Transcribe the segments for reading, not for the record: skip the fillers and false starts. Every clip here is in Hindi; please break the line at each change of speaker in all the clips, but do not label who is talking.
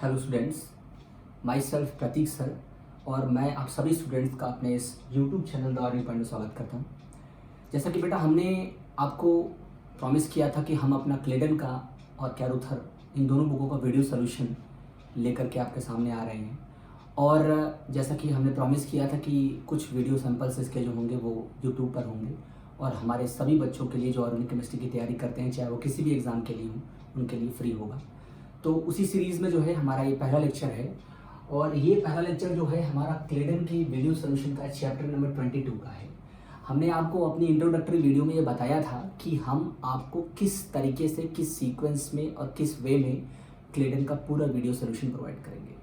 Hello students, myself Prateek sir और मैं आप सभी स्टूडेंट्स का अपने इस YouTube channel the earning point में स्वागत करता हूँ। जैसा कि बेटा हमने आपको प्रॉमिस किया था कि हम अपना क्लेडन का और कैरुथर इन दोनों बुकों का वीडियो सोल्यूशन लेकर के आपके सामने आ रहे हैं। और जैसा कि हमने प्रॉमिस किया था कि कुछ वीडियो सैंपल्स इसके जो होंगे वो यूट्यूब पर होंगे और हमारे सभी बच्चों के लिए जो ऑर्गेनिक केमिस्ट्री की तैयारी करते हैं, चाहे वो किसी भी एग्ज़ाम के लिए हो, उनके लिए फ्री होगा। तो उसी सीरीज़ में जो है हमारा ये पहला लेक्चर है और ये पहला लेक्चर जो है हमारा क्लेडन की वीडियो सोल्यूशन का चैप्टर नंबर 22 का है। हमने आपको अपनी इंट्रोडक्टरी वीडियो में ये बताया था कि हम आपको किस तरीके से, किस सीक्वेंस में और किस वे में क्लेडन का पूरा वीडियो सोल्यूशन प्रोवाइड करेंगे।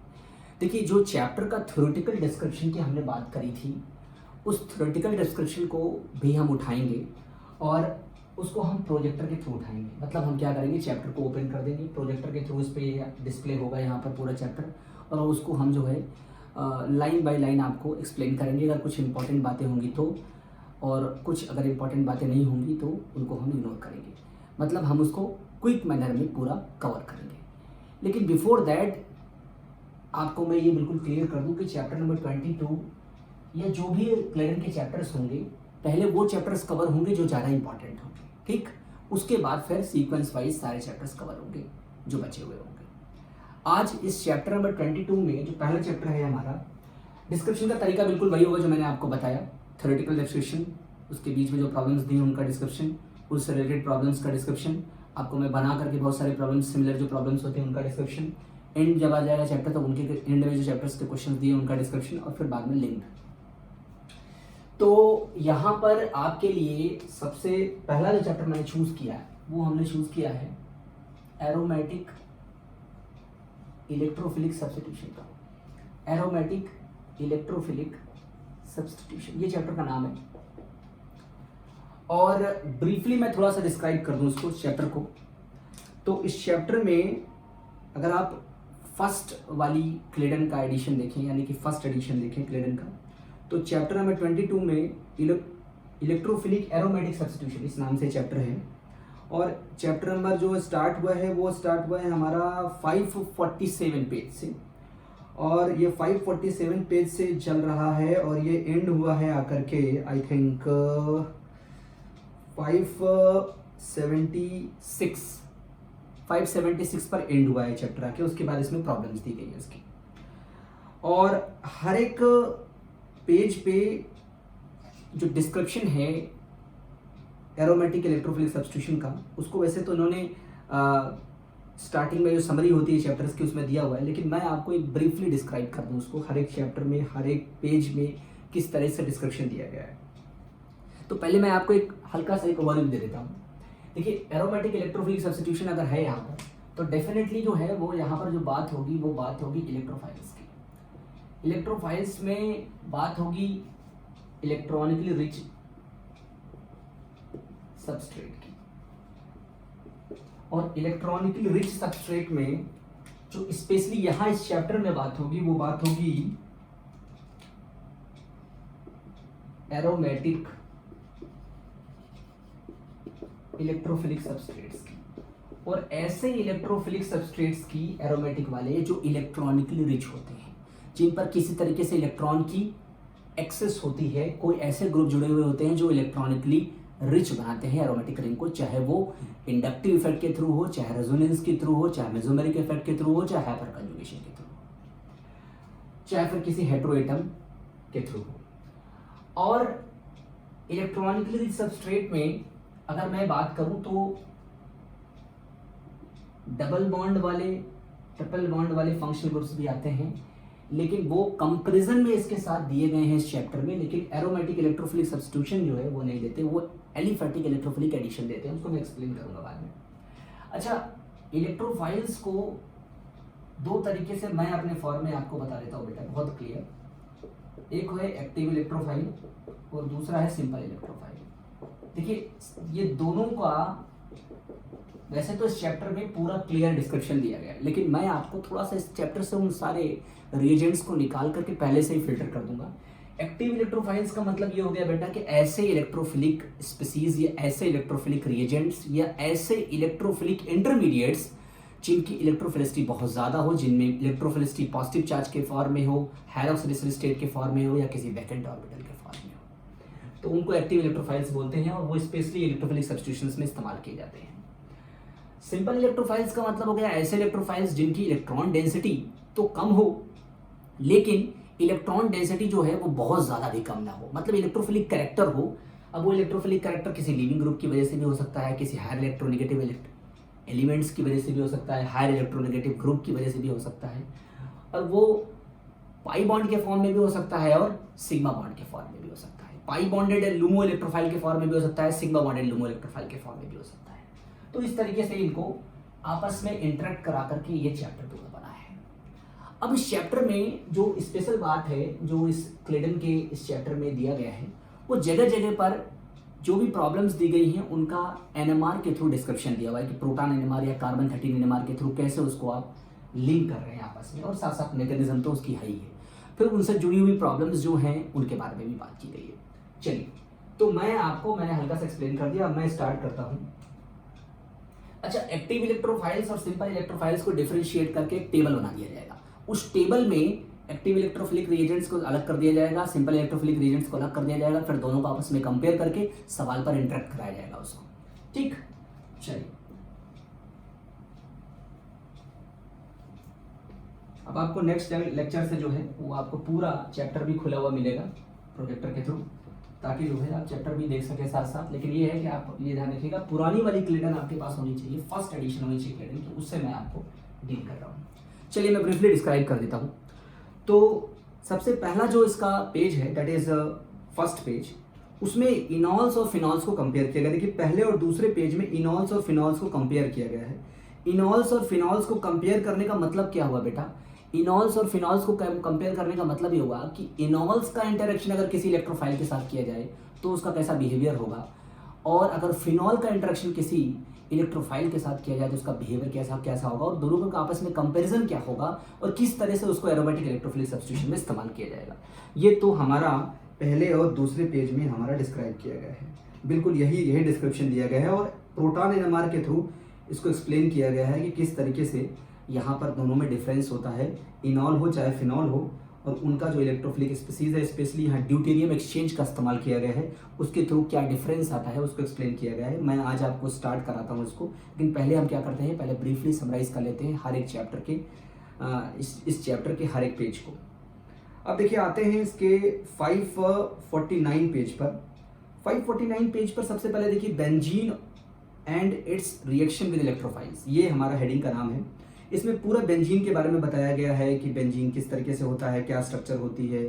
देखिए, जो चैप्टर का थ्योरेटिकल डिस्क्रिप्शन की हमने बात करी थी, उस थ्योरेटिकल डिस्क्रिप्शन को भी हम उठाएंगे और उसको हम प्रोजेक्टर के थ्रू उठाएंगे। मतलब हम क्या करेंगे, चैप्टर को ओपन कर देंगे, प्रोजेक्टर के थ्रू इस पर डिस्प्ले होगा यहाँ पर पूरा चैप्टर, और उसको हम जो है लाइन बाय लाइन आपको एक्सप्लेन करेंगे। अगर कुछ इंपॉर्टेंट बातें होंगी तो, और कुछ अगर इंपॉर्टेंट बातें नहीं होंगी तो उनको हम इग्नोर करेंगे। मतलब हम उसको क्विक मैनर में पूरा कवर करेंगे। लेकिन बिफोर दैट आपको मैं ये बिल्कुल क्लियर कर दूँ कि चैप्टर नंबर 22 या जो भी क्लेडन के चैप्टर्स होंगे, पहले वो चैप्टर्स कवर होंगे जो ज़्यादा इंपॉर्टेंट होंगे, ठीक। उसके बाद फिर सीक्वेंस वाइज सारे चैप्टर्स कवर होंगे जो बचे हुए होंगे। आज इस चैप्टर नंबर 22 में जो पहला चैप्टर है हमारा, डिस्क्रिप्शन का तरीका बिल्कुल वही होगा जो मैंने आपको बताया। थ्योरेटिकल डिस्क्रिप्शन, उसके बीच में जो प्रॉब्लम्स दी उनका डिस्क्रिप्शन, उससे रिलेटेड प्रॉब्लम्स का डिस्क्रिप्शन, आपको मैं बना करके बहुत सारे प्रॉब्लम्स, सिमिलर जो प्रॉब्लम्स होते हैं उनका डिस्क्रिप्शन, एंड जब आ जाएगा चैप्टर तो उनके एंड में जो चैप्टर्स के क्वेश्चन दिए उनका डिस्क्रिप्शन, और फिर बाद में लिंक। तो यहाँ पर आपके लिए सबसे पहला जो चैप्टर मैंने चूज किया है वो हमने चूज किया है एरोमेटिक इलेक्ट्रोफिलिक सब्स्टिट्यूशन का। एरोमेटिक इलेक्ट्रोफिलिक सब्स्टिट्यूशन, ये चैप्टर का नाम है। और ब्रीफली मैं थोड़ा सा डिस्क्राइब कर दूं इसको, चैप्टर को। तो इस चैप्टर में अगर आप फर्स्ट वाली क्लेडन का एडिशन देखें, यानी कि फर्स्ट एडिशन देखें क्लेडन का, तो चैप्टर नंबर 22 में इलेक्ट्रोफिलिक एरोमेटिक सब्स्टिट्यूशन इस नाम से चैप्टर है। और चैप्टर नंबर जो स्टार्ट हुआ है वो स्टार्ट हुआ है हमारा 547 पेज से, और ये 547 पेज से चल रहा है और ये एंड हुआ है आकर के आई थिंक 576 पर एंड हुआ है चैप्टर आके। उसके बाद इसमें प्रॉब्लम्स दी गई है इसकी, और हर एक पेज पे जो डिस्क्रिप्शन है एरोमेटिक इलेक्ट्रोफिलिक सब्स्टिट्यूशन का, उसको वैसे तो उन्होंने स्टार्टिंग में जो समरी होती है चैप्टर्स की उसमें दिया हुआ है, लेकिन मैं आपको एक ब्रीफली डिस्क्राइब कर दूं उसको, हर एक चैप्टर में, हर एक पेज में किस तरह से डिस्क्रिप्शन दिया गया है। तो पहले मैं आपको एक हल्का सा एक ओवरव्यू दे देता हूँ। देखिए, एरोमेटिक इलेक्ट्रोफिलिक सब्स्टिट्यूशन अगर है यहाँ पर, तो डेफिनेटली जो है वो यहाँ पर जो बात होगी वो बात होगी इलेक्ट्रोफाइल्स की। इलेक्ट्रोफाइल्स में बात होगी इलेक्ट्रॉनिकली रिच सबस्ट्रेट की, और इलेक्ट्रॉनिकली रिच सबस्ट्रेट में जो स्पेशली यहां इस चैप्टर में बात होगी वो बात होगी एरोमेटिक इलेक्ट्रोफिलिक सबस्ट्रेट्स की। और ऐसे इलेक्ट्रोफिलिक सबस्ट्रेट्स की, एरोमेटिक वाले, जो इलेक्ट्रॉनिकली रिच होते हैं, जिन पर किसी तरीके से इलेक्ट्रॉन की एक्सेस होती है। कोई ऐसे ग्रुप जुड़े हुए होते हैं जो इलेक्ट्रॉनिकली रिच बनाते हैं एरोमेटिक रिंग को, चाहे वो इंडक्टिव इफेक्ट के थ्रू हो, चाहे रेजोनेंस के थ्रू हो, चाहे मेसोमेरिक इफेक्ट के थ्रू हो, चाहे हाइपर कंजुगेशन के थ्रू हो, चाहे फिर किसी हेटेरोएटम के थ्रू हो। और इलेक्ट्रॉनिकली रिच सबस्ट्रेट में अगर मैं बात करूं तो डबल बॉन्ड वाले, ट्रिपल बॉन्ड वाले फंक्शनल ग्रुप्स भी आते हैं, लेकिन वो कंपैरिजन में इसके साथ दिए गए हैं इस चैप्टर में। लेकिन एरोमेटिक इलेक्ट्रोफिलिक सब्स्टिट्यूशन जो है वो नहीं देते, वो एलिफैटिक इलेक्ट्रोफिलिक एडिशन देते हैं। उसको मैं एक्सप्लेन करूंगा बाद में। अच्छा, इलेक्ट्रोफाइल्स को दो तरीके से मैं अपने फॉर्म में आपको बता देता हूँ बेटा, बहुत क्लियर। एक है एक्टिव इलेक्ट्रोफाइल और दूसरा है सिंपल इलेक्ट्रोफाइल। देखिए, ये दोनों का वैसे तो इस चैप्टर में पूरा क्लियर डिस्क्रिप्शन दिया गया है, लेकिन मैं आपको थोड़ा सा इस चैप्टर से उन सारे रिएजेंट्स को निकाल करके पहले से ही फिल्टर कर दूंगा। एक्टिव इलेक्ट्रोफाइल्स का मतलब ये हो गया बेटा कि ऐसे इलेक्ट्रोफिलिक स्पीसीज या ऐसे इलेक्ट्रोफिलिक रिएजेंट्स या ऐसे इलेक्ट्रोफिलिक इंटरमीडिएट्स जिनकी इलेक्ट्रोफिलिसिटी बहुत ज़्यादा हो, जिनमें इलेक्ट्रोफिलिसिटी पॉजिटिव चार्ज के फॉर्म में हो, हाइड्रोक्सिल स्टेट के फॉर्म में हो, या किसी वैकेंट ऑर्बिटल के फॉर्म में हो, तो उनको एक्टिव इलेक्ट्रोफाइल्स बोलते हैं और वो स्पेशली इलेक्ट्रोफिलिक सब्स्टिट्यूशंस में इस्तेमाल किए जाते हैं। सिंपल इलेक्ट्रोफाइल्स का मतलब हो गया ऐसे इलेक्ट्रोफाइल्स जिनकी इलेक्ट्रॉन डेंसिटी तो कम हो, लेकिन इलेक्ट्रॉन डेंसिटी जो है वो बहुत ज़्यादा भी कम ना हो, मतलब इलेक्ट्रोफिलिक कैरेक्टर हो। अब वो इलेक्ट्रोफिलिक कैरेक्टर किसी लिविंग ग्रुप की वजह से भी हो सकता है, किसी हायर इलेक्ट्रोनेगेटिव एलिमेंट्स की वजह से भी हो सकता है, हायर इलेक्ट्रोनेगेटिव ग्रुप की वजह से भी हो सकता है, और वो पाई बॉन्ड के फॉर्म में भी हो सकता है और सिग्मा बॉन्ड के फॉर्म में भी हो सकता है। पाई बॉन्डेड लुमो इलेक्ट्रोफाइल के फॉर्म में भी हो सकता है, सिग्मा बॉन्डेड लुमो इलेक्ट्रोफाइल के फॉर्म में भी हो सकता है। तो इस तरीके से इनको आपस में इंटरेक्ट करा करके ये चैप्टर पूरा बना है। अब इस चैप्टर में जो स्पेशल बात है जो इस क्लेडन के इस चैप्टर में दिया गया है, वो जगह जगह पर जो भी प्रॉब्लम्स दी गई हैं उनका एनएमआर के थ्रू डिस्क्रिप्शन दिया हुआ है कि प्रोटॉन एनएमआर या कार्बन 13 एनएमआर के थ्रू कैसे उसको आप लिंक कर रहे हैं आपस में, और साथ साथ मैकेनिज्म तो उसकी है ही है। फिर उनसे जुड़ी हुई प्रॉब्लम्स जो हैं उनके बारे में भी बात की गई है। चलिए, तो मैंने हल्का सा एक्सप्लेन कर दिया, अब मैं स्टार्ट करता हूँ। अच्छा, एक्टिव इलेक्ट्रोफाइल्स और सिंपल इलेक्ट्रोफाइल्स को डिफरेंशिएट करके एक टेबल बना दिया जाएगा। उस टेबल में एक्टिव इलेक्ट्रोफिलिक रिएजेंट्स को अलग कर दिया जाएगा, सिंपल इलेक्ट्रोफिलिक रिएजेंट्स को अलग कर दिया जाएगा, फिर दोनों को आपस में कंपेयर करके सवाल पर इंटरेक्ट कराया जाएगा उसको। ठीक, चलिए अब आपको नेक्स्ट लेक्चर से जो है वो आपको पूरा चैप्टर भी खुला हुआ मिलेगा प्रोजेक्टर के थ्रू, ताकि जो है आप चैप्टर भी देख सके साथ साथ। लेकिन ये है कि आप ये ध्यान रखिएगा पुरानी वाली क्लेडन आपके पास होनी चाहिए, फर्स्ट एडिशन होनी चाहिए क्लेडन की, उससे मैं आपको डील कर रहा हूँ। चलिए मैं ब्रीफली डिस्क्राइब कर देता हूँ। तो सबसे पहला जो इसका पेज है दैट इज फर्स्ट पेज, उसमें इनॉल्स और फिनॉल्स को कंपेयर किया गया। देखिए पहले और दूसरे पेज में इनॉल्स और फिनॉल्स को कंपेयर किया गया है। इनॉल्स और फिनॉल्स को कंपेयर करने का मतलब क्या हुआ बेटा? इनॉल्स और फिनॉल्स को कंपेयर करने का मतलब ये हुआ कि इनॉल्स का इंटरेक्शन अगर किसी इलेक्ट्रोफाइल के साथ किया जाए तो उसका कैसा बिहेवियर होगा, और अगर फिनॉल का इंटरेक्शन किसी इलेक्ट्रोफाइल के साथ किया जाए तो उसका बिहेवियर कैसा होगा, और दोनों का आपस में कंपैरिजन क्या होगा, और किस तरह से उसको एरोमेटिक इलेक्ट्रोफिलिक सब्स्टिट्यूशन में इस्तेमाल किया जाएगा। ये तो हमारा पहले और दूसरे पेज में हमारा डिस्क्राइब किया गया है, बिल्कुल यही डिस्क्रिप्शन दिया गया है, और प्रोटॉन एनएमआर के थ्रू इसको एक्सप्लेन किया गया है कि किस तरीके से यहाँ पर दोनों में डिफरेंस होता है, इनॉल हो चाहे फिनॉल हो, और उनका जो इलेक्ट्रोफिलिक स्पीसीज है, स्पेशली यहाँ ड्यूटेरियम एक्सचेंज का इस्तेमाल किया गया है, उसके थ्रू क्या डिफरेंस आता है उसको एक्सप्लेन किया गया है। मैं आज आपको स्टार्ट कराता हूँ इसको, लेकिन पहले हम क्या करते हैं, पहले ब्रीफली समराइज कर लेते हैं हर एक चैप्टर के इस चैप्टर के हर एक पेज को। अब देखिए आते हैं इसके 549 पेज पर। 549 पेज पर सबसे पहले देखिए benzene and it's reaction with electrophiles, ये हमारा हेडिंग का नाम है। इसमें पूरा बेंजीन के बारे में बताया गया है कि बेंजीन किस तरीके से होता है, क्या स्ट्रक्चर होती है,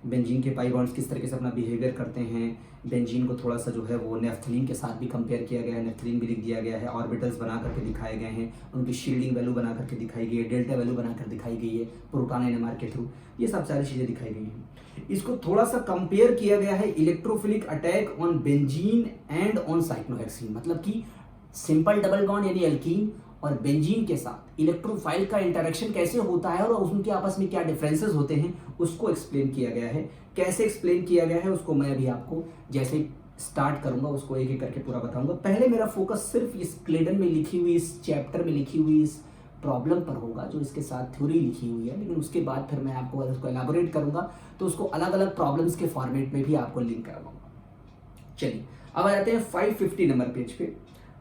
बेंजीन के पाई बॉन्ड्स किस तरीके से अपना बिहेवियर करते हैं। बेंजीन को थोड़ा सा जो है वो नेफ्थलीन के साथ भी कंपेयर किया गया है, नेफ्थलीन भी लिख दिया गया है, ऑर्बिटल्स बना करके दिखाए गए हैं, उनकी शील्डिंग वैल्यू बना करके दिखाई गई है, डेल्टा वैल्यू बनाकर दिखाई गई है प्रोटॉन एनएमआर के थ्रू, ये सब सारी चीज़ें दिखाई गई हैं। इसको थोड़ा सा कंपेयर किया गया है electrophilic attack on benzene and on cyclohexene, मतलब कि सिंपल डबल बॉन्ड यानी एल्कीन और बेंजीन के साथ इलेक्ट्रोफाइल का इंटरेक्शन कैसे होता है और उनके आपस में क्या डिफरेंसेस होते हैं उसको एक्सप्लेन किया गया है। कैसे एक्सप्लेन किया गया है उसको मैं अभी आपको जैसे स्टार्ट करूंगा उसको एक एक करके पूरा बताऊंगा। पहले मेरा फोकस सिर्फ इस क्लेडन में लिखी हुई, इस चैप्टर में लिखी हुई इस प्रॉब्लम पर होगा जो इसके साथ थ्योरी लिखी हुई है, लेकिन उसके बाद फिर मैं आपको अगर उसको एलाबोरेट करूंगा तो उसको अलग अलग प्रॉब्लम्स के फॉर्मेट में भी आपको लिंक करवाऊंगा। चलिए अब आ जाते हैं 550 नंबर पेज पे।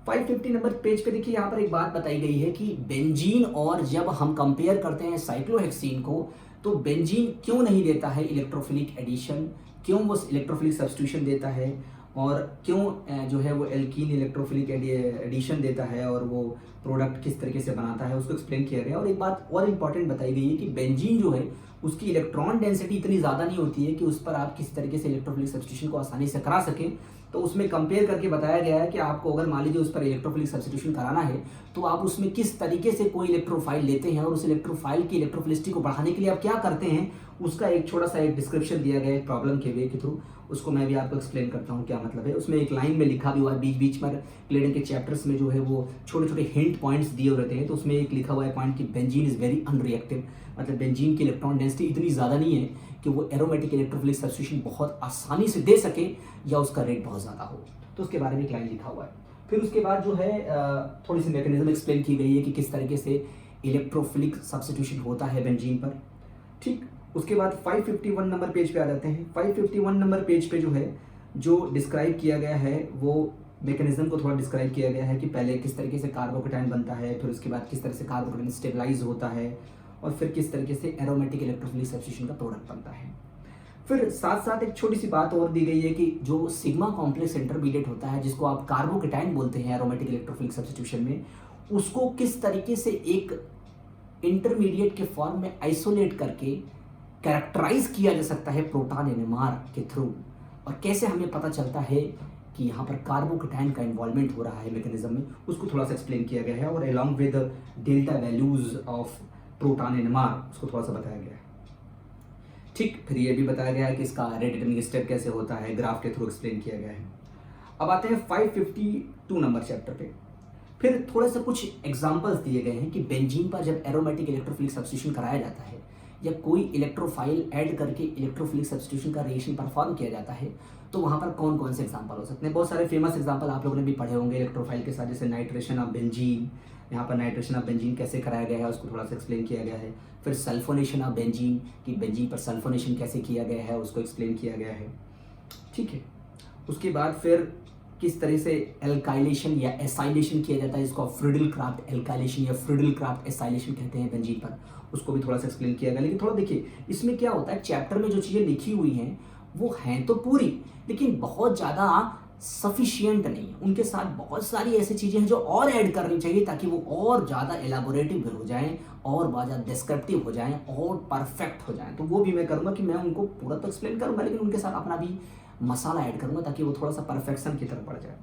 550 नंबर पेज पे देखिए यहाँ पर एक बात बताई गई है कि बेंजीन और जब हम कंपेयर करते हैं साइक्लोहेक्सीन को तो बेंजीन क्यों नहीं देता है इलेक्ट्रोफिलिक एडिशन, क्यों वो इलेक्ट्रोफिलिक सब्स्टिट्यूशन देता है, और क्यों जो है वो एल्कीन इलेक्ट्रोफिलिक एडिशन देता है, और वो प्रोडक्ट किस तरीके से बनाता है उसको एक्सप्लेन किया गया। और एक बात और इम्पॉर्टेंट बताई गई है कि बेंजीन जो है उसकी इलेक्ट्रॉन डेंसिटी इतनी ज़्यादा नहीं होती है कि उस पर आप किस तरीके से इलेक्ट्रोफिलिक सब्स्टिट्यूशन को आसानी से करा सकें। तो उसमें कंपेयर करके बताया गया है कि आपको अगर मान लीजिए उस पर इलेक्ट्रोफिलिक सब्स्टिट्यूशन कराना है तो आप उसमें किस तरीके से कोई इलेक्ट्रोफाइल लेते हैं और उस इलेक्ट्रोफाइल की इलेक्ट्रोफिलिसिटी को बढ़ाने के लिए आप क्या करते हैं, उसका एक छोटा सा एक डिस्क्रिप्शन दिया गया है प्रॉब्लम के वे के थ्रू। उसको मैं भी आपको एक्सप्लेन करता हूँ क्या मतलब है। उसमें एक लाइन में लिखा भी हुआ है, बीच बीच में क्लेडन के चैप्टर्स में जो है वो छोटे छोटे हिंट पॉइंट्स दिए रहते हैं। तो उसमें एक लिखा हुआ है पॉइंट कि बेंजीन इज़ वेरी अनरिएक्टिव, मतलब बेंजीन की इलेक्ट्रॉन डेंसिटी इतनी ज़्यादा नहीं है कि वो एरोमेटिक इलेक्ट्रोफिलिक सब्स्टिट्यूशन बहुत आसानी से दे सके या उसका रेट बहुत ज़्यादा हो। तो उसके बारे में एक लाइन लिखा हुआ है। फिर उसके बाद जो है थोड़ी सी मैकेनिज्म एक्सप्लेन की गई है कि किस तरीके से इलेक्ट्रोफिलिक सब्स्टिट्यूशन होता है बेंजीन पर। ठीक, उसके बाद 551 नंबर पेज पे आ जाते हैं। 551 नंबर पेज पे जो है जो डिस्क्राइब किया गया है वो मैकेनिज्म को थोड़ा डिस्क्राइब किया गया है कि पहले किस तरीके से कार्बोकेटाइन बनता है, फिर उसके बाद किस तरह से कार्बोकेटाइन स्टेबलाइज होता है, और फिर किस तरीके से एरोमेटिक इलेक्ट्रोफिलिक सब्स्टिट्यूशन का प्रोडक्ट बनता है। फिर साथ साथ एक छोटी सी बात और दी गई है कि जो सिग्मा कॉम्प्लेक्स इंटरमीडिएट होता है, जिसको आप कार्बोकेटाइन बोलते हैं एरोमेटिक इलेक्ट्रोफिलिक सब्स्टिट्यूशन में, उसको किस तरीके से एक इंटरमीडिएट के फॉर्म में आइसोलेट करके कैरेक्टराइज किया जा सकता है प्रोटॉन एनएमआर के थ्रू, और कैसे हमें पता चलता है कि यहाँ पर कार्बोकेटाइन का इन्वॉल्वमेंट हो रहा है मैकेनिज्म में, उसको थोड़ा सा एक्सप्लेन किया गया है। और along with delta values of proton NMR उसको थोड़ा सा बताया गया है। ठीक, फिर ये भी बताया गया है कि इसका रेट डिटरमिनिंग स्टेप कैसे होता है, ग्राफ के थ्रू एक्सप्लेन किया गया है। अब आते हैं 552 नंबर चैप्टर पे। फिर थोड़े से कुछ एग्जांपल्स दिए गए हैं कि बेंजीन पर जब एरोमेटिक इलेक्ट्रोफिलिक सब्स्टिट्यूशन कराया जाता है या कोई इलेक्ट्रोफाइल ऐड करके इलेक्ट्रोफिलिक सब्स्टिट्यूशन का रिएक्शन परफॉर्म किया जाता है तो वहाँ पर कौन कौन से एग्जांपल हो सकते हैं। बहुत सारे फेमस एग्जांपल आप लोगों ने भी पढ़े होंगे इलेक्ट्रोफाइल के साथ, जैसे नाइट्रेशन ऑफ बेंजीन। यहाँ पर नाइट्रेशन ऑफ बेंजीन कैसे कराया गया है उसको थोड़ा सा एक्सप्लेन किया गया है। फिर सल्फोनेशन ऑफ बेंजीन, कि बेंजीन पर सल्फोनेशन कैसे किया गया है उसको एक्सप्लेन किया गया है। ठीक है, उसके बाद फिर किस तरह से एल्काइलेशन या एसाइलेशन किया जाता है, इसको फ्रिडल क्राफ्ट एल्काइलेशन या फ्रिडल क्राफ्ट एसाइलेशन कहते हैं बेंजीन पर, उसको भी थोड़ा सा एक्सप्लेन किया गया। लेकिन थोड़ा देखिए इसमें क्या होता है, चैप्टर में जो चीज़ें लिखी हुई हैं वो हैं तो पूरी, लेकिन बहुत ज़्यादा सफिशियंट नहीं है। उनके साथ बहुत सारी ऐसी चीज़ें हैं जो और ऐड करनी चाहिए ताकि वो और ज़्यादा एलाबोरेटिव हो जाएं और बहुत ज़्यादा डिस्क्रिप्टिव हो जाएं और परफेक्ट हो जाएं। तो वो भी मैं करूँगा कि मैं उनको पूरा तो एक्सप्लेन करूँगा, लेकिन उनके साथ अपना भी मसाला ऐड करूँगा ताकि वो थोड़ा सा परफेक्शन की तरफ बढ़ जाए।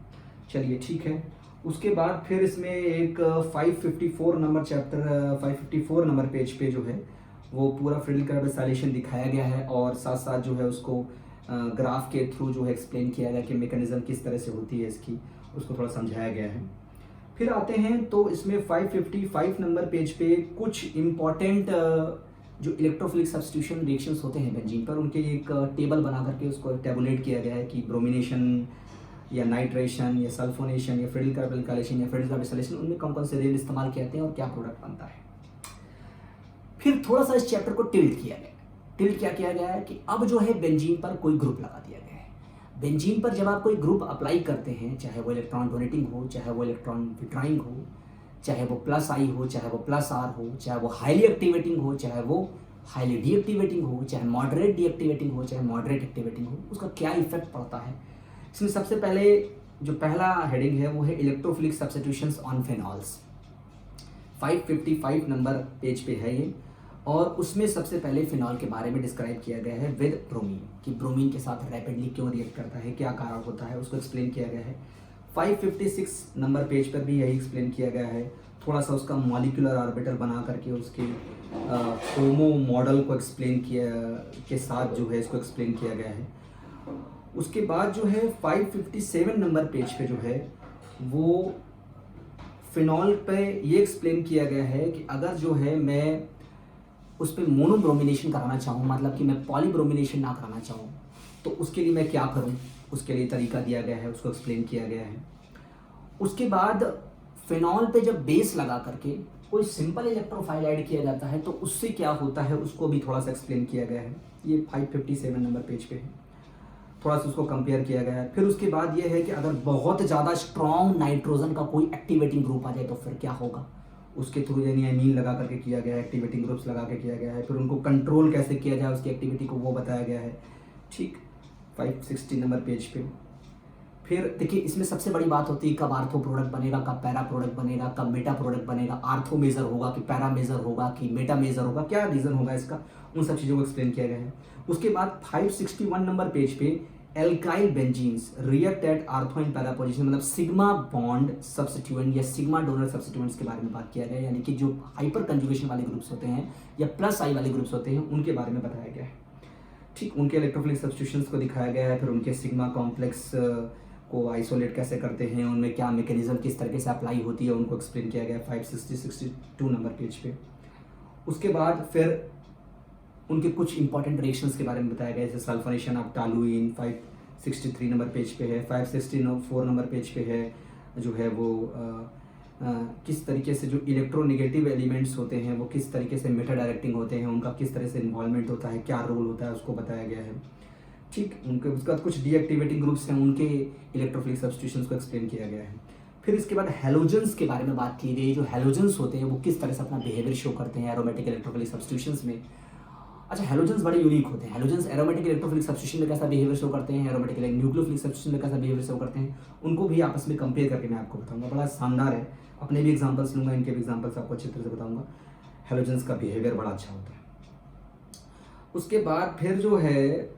चलिए ठीक है, उसके बाद फिर इसमें एक 554 नंबर चैप्टर 554 नंबर पेज पे जो है वो पूरा फ्रिडल क्राफ्ट एसाइलेशन दिखाया गया है, और साथ साथ जो है उसको ग्राफ के थ्रू जो है एक्सप्लेन किया गया कि मैकेनिज्म किस तरह से होती है इसकी, उसको थोड़ा समझाया गया है। फिर आते हैं तो इसमें 555 नंबर पेज पे कुछ इम्पॉर्टेंट जो इलेक्ट्रोफिलिक सब्स्टिट्यूशन रिएक्शंस होते हैं बेंजीन पर, उनके एक टेबल बना करके उसको टेबुलेट किया गया है कि ब्रोमिनेशन या नाइट्रेशन या सल्फोनेशन या फ्रिडल क्राफ्ट एल्काइलेशन या फ्रिडल क्राफ्ट एसाइलेशन, उनमें कौन कौन से रेल इस्तेमाल किए जाते हैं और क्या प्रोडक्ट बनता है। फिर थोड़ा सा इस चैप्टर को टिल्ट किया गया। टिल्ट क्या किया गया है कि अब जो है बेंजीन पर कोई ग्रुप लगा दिया गया है। बेंजीन पर जब आप कोई ग्रुप अप्लाई करते हैं, चाहे वो इलेक्ट्रॉन डोनेटिंग हो, चाहे वो इलेक्ट्रॉन विड्रॉइंग हो, चाहे वो प्लस आई हो, चाहे वो प्लस आर हो, चाहे वो हाईली एक्टिवेटिंग हो, चाहे वो हाईली डीएक्टिवेटिंग हो, चाहे मॉडरेट डीएक्टिवेटिंग हो, चाहे मॉडरेट एक्टिवेटिंग हो, उसका क्या इफेक्ट पड़ता है। इसमें सबसे पहले जो पहला हेडिंग है वो है electrophilic substitutions on phenols. 555 number page पे है ये, और उसमें सबसे पहले फिनॉल के बारे में डिस्क्राइब किया गया है विद ब्रोमीन, कि ब्रोमीन के साथ रैपिडली क्यों रिएक्ट करता है, क्या कारण होता है, उसको एक्सप्लेन किया गया है। 556 नंबर पेज पर भी यही एक्सप्लेन किया गया है। थोड़ा सा उसका मॉलिक्यूलर ऑर्बिटल बना करके उसके होमो मॉडल को एक्सप्लेन किया के साथ जो है इसको एक्सप्लेन किया गया है। उसके बाद जो है 557 नंबर पेज पे जो है वो फिनॉल पे ये एक्सप्लेन किया गया है कि अगर जो है मैं उस पर मोनोब्रोमिनेशन कराना चाहूँ, मतलब कि मैं पॉलीब्रोमिनेशन ना कराना चाहूँ, तो उसके लिए मैं क्या करूँ, उसके लिए तरीका दिया गया है, उसको एक्सप्लेन किया गया है। उसके बाद फिनॉल पे जब बेस लगा करके कोई सिंपल इलेक्ट्रोफाइल ऐड किया जाता है तो उससे क्या होता है उसको भी थोड़ा सा एक्सप्लेन किया गया है। ये 557 नंबर पेज पे है, थोड़ा सा उसको कंपेयर किया गया है। फिर उसके बाद ये है कि अगर बहुत ज़्यादा स्ट्रॉन्ग नाइट्रोजन का कोई एक्टिवेटिंग ग्रुप आ जाए तो फिर क्या होगा, उसके थ्रू यानी एमीन लगा करके किया गया है, एक्टिवेटिंग ग्रुप्स लगा के किया गया है। फिर उनको कंट्रोल कैसे किया जाए उसकी एक्टिविटी को वो बताया गया है। ठीक, 560 नंबर पेज पे। फिर देखिए इसमें सबसे बड़ी बात होती है कब आर्थो प्रोडक्ट बनेगा, कब पैरा प्रोडक्ट बनेगा, कब मेटा प्रोडक्ट बनेगा, आर्थो मेजर होगा कि पैरा मेजर होगा कि मेटा मेजर होगा, क्या रीज़न होगा इसका, उन सब चीज़ों को एक्सप्लेन किया गया है। उसके बाद 561 नंबर पेज पे alkyl benzenes react eight ortho and para position, मतलब सिग्मा बॉन्ड सब्स्टिट्यूएंट या सिग्मा डोनर सब्स्टिट्यूएंट्स के बारे में बात किया गया है, यानी कि जो हाइपर कंजुगेशन वाले ग्रुप्स होते हैं या प्लस आई वाले ग्रुप्स होते हैं उनके बारे में बताया गया है। ठीक, उनके इलेक्ट्रोफिलिक सब्स्टिट्यूशंस को दिखाया गया है। फिर उनके सिग्मा कॉम्प्लेक्स को आइसोलेट कैसे करते हैं, उनमें क्या मैकेनिज्म किस तरीके से अप्लाई होती है, उनको एक्सप्लेन किया गया 562 नंबर पेज पे। उसके बाद फिर उनके कुछ इंपॉर्टेंट रिएक्शंस के बारे में बताया गया, जैसे sulphonation of toluene 563 number page पे है, 564 नंबर पेज पे है, जो है वो किस तरीके से जो इलेक्ट्रोनेगेटिव एलिमेंट्स होते हैं वो किस तरीके से मेटा डायरेक्टिंग होते हैं, उनका किस तरह से इन्वॉल्वमेंट होता है, क्या रोल होता है, उसको बताया गया है। ठीक, उनके उसके बाद कुछ डीएक्टिवेटिंग ग्रुप्स हैं, उनके इलेक्ट्रोफिलिक सब्स्टिट्यूशंस को एक्सप्लेन किया गया है। फिर इसके बाद हैलोजेंस के बारे में बात की गई, जो हैलोजेंस होते हैं वो किस तरह से अपना बिहेवियर शो करते हैं एरोमेटिक इलेक्ट्रोफिलिक सब्स्टिट्यूशंस में। अच्छा, हैलोजेंस बड़े यूनिक होते हैं। हैलोजेंस एरोमेटिक इलेक्ट्रोफिलिक सब्स्टिट्यूशन में कैसा बिहेवियर शो करते हैं, एरोमेटिक न्यूक्लियोफिलिक सब्स्टिट्यूशन में कैसा बिहेवियर शो करते हैं, उनको भी आपस में कंपेयर करके मैं आपको बताऊंगा। बड़ा शानदार है, अपने भी एग्जांपल्स लूंगा, इनके भी एग्जांपल्स आपको अच्छी तरह से बताऊंगा। हैलोजेंस का बिहेवियर बड़ा अच्छा होता है। उसके बाद फिर जो है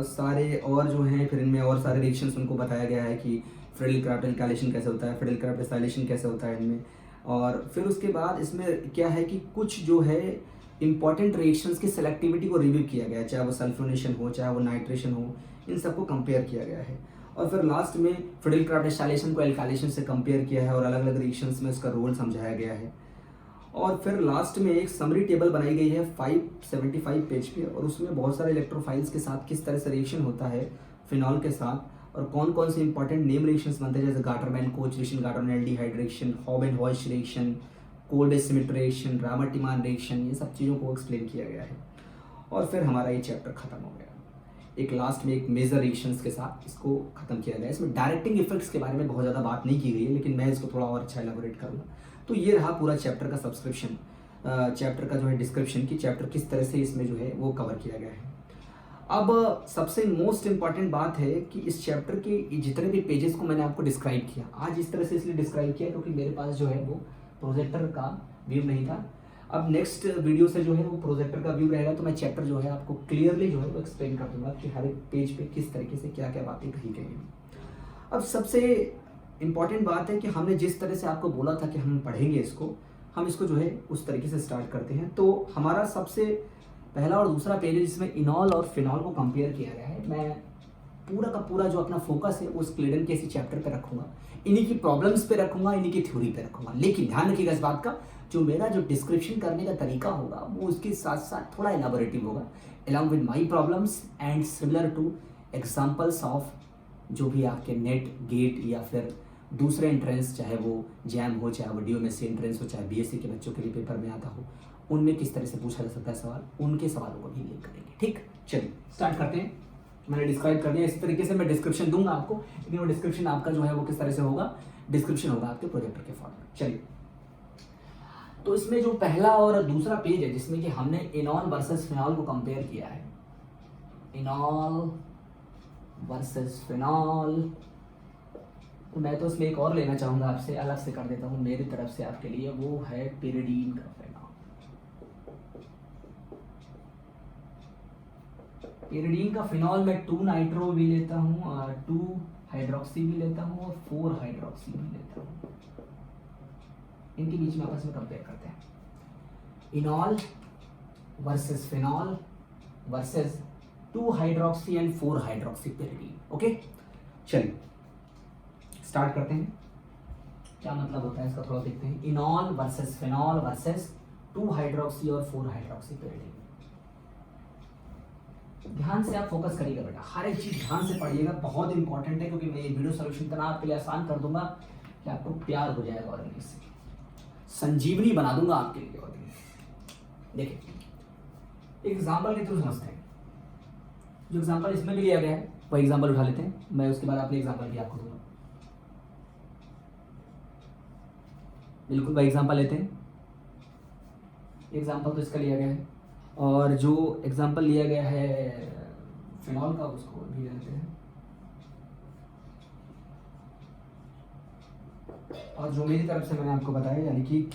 सारे और जो हैं, फिर इनमें और सारे रिएक्शंस उनको बताया गया है कि फ्रेडल क्राफ्ट एल्काइलेशन कैसे होता है, फ्रेडल क्राफ्ट एसाइलेशन कैसे होता है इनमें। और फिर उसके बाद इसमें क्या है कि कुछ जो है इंपॉर्टेंट रिएक्शंस की सेलेक्टिविटी को रिव्यू किया गया है, चाहे वो सल्फोनेशन हो, चाहे वो नाइट्रेशन हो, इन सबको कंपेयर किया गया है। और फिर लास्ट में फ्रेडल क्राफ्ट एसाइलेशन को एल्काइलेशन से कंपेयर किया है और अलग अलग रिएक्शंस में उसका रोल समझाया गया है। और फिर लास्ट में एक समरी टेबल बनाई गई है 575 पेज पे, और उसमें बहुत सारे इलेक्ट्रोफाइल्स के साथ किस तरह से रिएक्शन होता है फिनॉल के साथ, और कौन कौन से इंपॉर्टेंट नेम रिएक्शंस बनते हैं, जैसे Gattermann Koch reaction, Gattermann aldehyde reaction, Houben and Hoesch reaction, Kolbe Schmitt reaction, Reimer Tiemann reaction, ये सब चीज़ों को एक्सप्लेन किया गया है। और फिर हमारा ये चैप्टर खत्म हो गया। एक लास्ट में एक मेजर रिएक्शंस के साथ इसको खत्म किया गया। इसमें डायरेक्टिंग इफेक्ट्स के बारे में बहुत ज़्यादा बात नहीं की गई है, लेकिन मैं इसको थोड़ा और अच्छा एलाबोरेट करूँगा। तो ये रहा पूरा चैप्टर का सब्सक्रिप्शन, चैप्टर का जो है डिस्क्रिप्शन की, चैप्टर किस तरह से इसमें जो है वो कवर किया गया है। अब सबसे मोस्ट इम्पॉर्टेंट बात है कि इस चैप्टर के जितने भी पेजेस को मैंने आपको डिस्क्राइब किया, आज इस तरह से इसलिए डिस्क्राइब किया क्योंकि मेरे पास जो है वो प्रोजेक्टर का व्यू नहीं था। अब नेक्स्ट वीडियो से जो है वो प्रोजेक्टर का व्यू रहेगा, तो मैं चैप्टर जो है आपको क्लियरली जो है वो एक्सप्लेन कर दूंगा कि हर एक पेज पे किस तरीके से क्या क्या बातें कही गई हैं। अब सबसे इम्पॉर्टेंट बात है कि हमने जिस तरह से आपको बोला था कि हम पढ़ेंगे इसको, हम इसको जो है उस तरीके से स्टार्ट करते हैं। तो हमारा सबसे पहला और दूसरा पेज है जिसमें इनॉल और फिनॉल को कंपेयर किया गया है। मैं पूरा का पूरा जो अपना फोकस है वो स्क्लेडन के इसी चैप्टर पे रखूंगा, इन्हीं की प्रॉब्लम्स पे रखूंगा, इन्हीं की थ्योरी पे रखूंगा। लेकिन ध्यान रखिएगा इस बात का, जो मेरा जो डिस्क्रिप्शन करने का तरीका होगा वो उसके साथ साथ थोड़ा एलाबोरेटिव होगा, along with my problems and similar two examples of जो भी आपके नेट, गेट या फिर दूसरे एंट्रेंस, चाहे वो जैम हो, चाहे वो DOMSC एंट्रेंस हो, चाहे BSc के बच्चों के लिए पेपर में आता हो, उनमें किस तरह से पूछा जा सकता है सवाल, उनके सवालों को भी लिंक करेंगे। ठीक, चलिए स्टार्ट करते हैं। मैंने डिस्क्राइब कर दिया, इस तरीके से मैं डिस्क्रिप्शन दूंगा आपको, लेकिन वो डिस्क्रिप्शन आपका जो है वो किस तरह से होगा, डिस्क्रिप्शन होगा आपके प्रोजेक्टर के फॉर्मेट। चलिए, तो इसमें जो पहला और दूसरा पेज है जिसमें कि हमने इनॉल वर्सेस फिनॉल को कंपेयर किया है, इनॉल वर्सेस फिनॉल, तो मैं तो इसमें एक और लेना चाहूँगा आपसे, अलग से कर देता हूँ मेरी तरफ से आपके लिए, वो है पिरिडीन का फिनॉल। पिरिडीन का फिनॉल में 2 नाइट्रो भी लेता हूँ, 2 हाइड्रोक्सी भी लेता हूँ और 4 हाइड्रोक्सी भी लेता हूँ। इनके बीच में आपस में कंपेयर करते हैं, इनॉल versus phenol versus 2 hydroxy and 4 hydroxy pyridine. Okay, चलिए स्टार्ट करते हैं। क्या मतलब होता है इसका थोड़ा देखते हैं। इनॉल वर्सेस फिनॉल वर्सेस 2 हाइड्रोक्सी और 4 हाइड्रोक्सी पिरिडीन। ध्यान से आप फोकस करिएगा बेटा, हर एक चीज ध्यान से पढ़िएगा, बहुत इंपॉर्टेंट है, क्योंकि मैं ये वीडियो सोल्यूशन इतना आपके लिए आसान कर दूंगा कि आपको प्यार हो जाएगा और इंग्लिश से, संजीवनी बना दूंगा आपके लिए। और देखिए एग्जाम्पल के थ्रू समझते हैं। जो एग्जाम्पल इसमें भी लिया गया है वो एग्जाम्पल उठा लेते हैं, मैं उसके बाद अपने एग्जाम्पल भी आपको दूंगा। बिल्कुल भाई, एग्जाम्पल लेते हैं। एग्जाम्पल तो इसका लिया गया है, और जो एग्जाम्पल लिया गया है फिनॉल का उसको भी लेते हैं। और जो मेरी तरफ से मैंने आपको बताया, यानी कि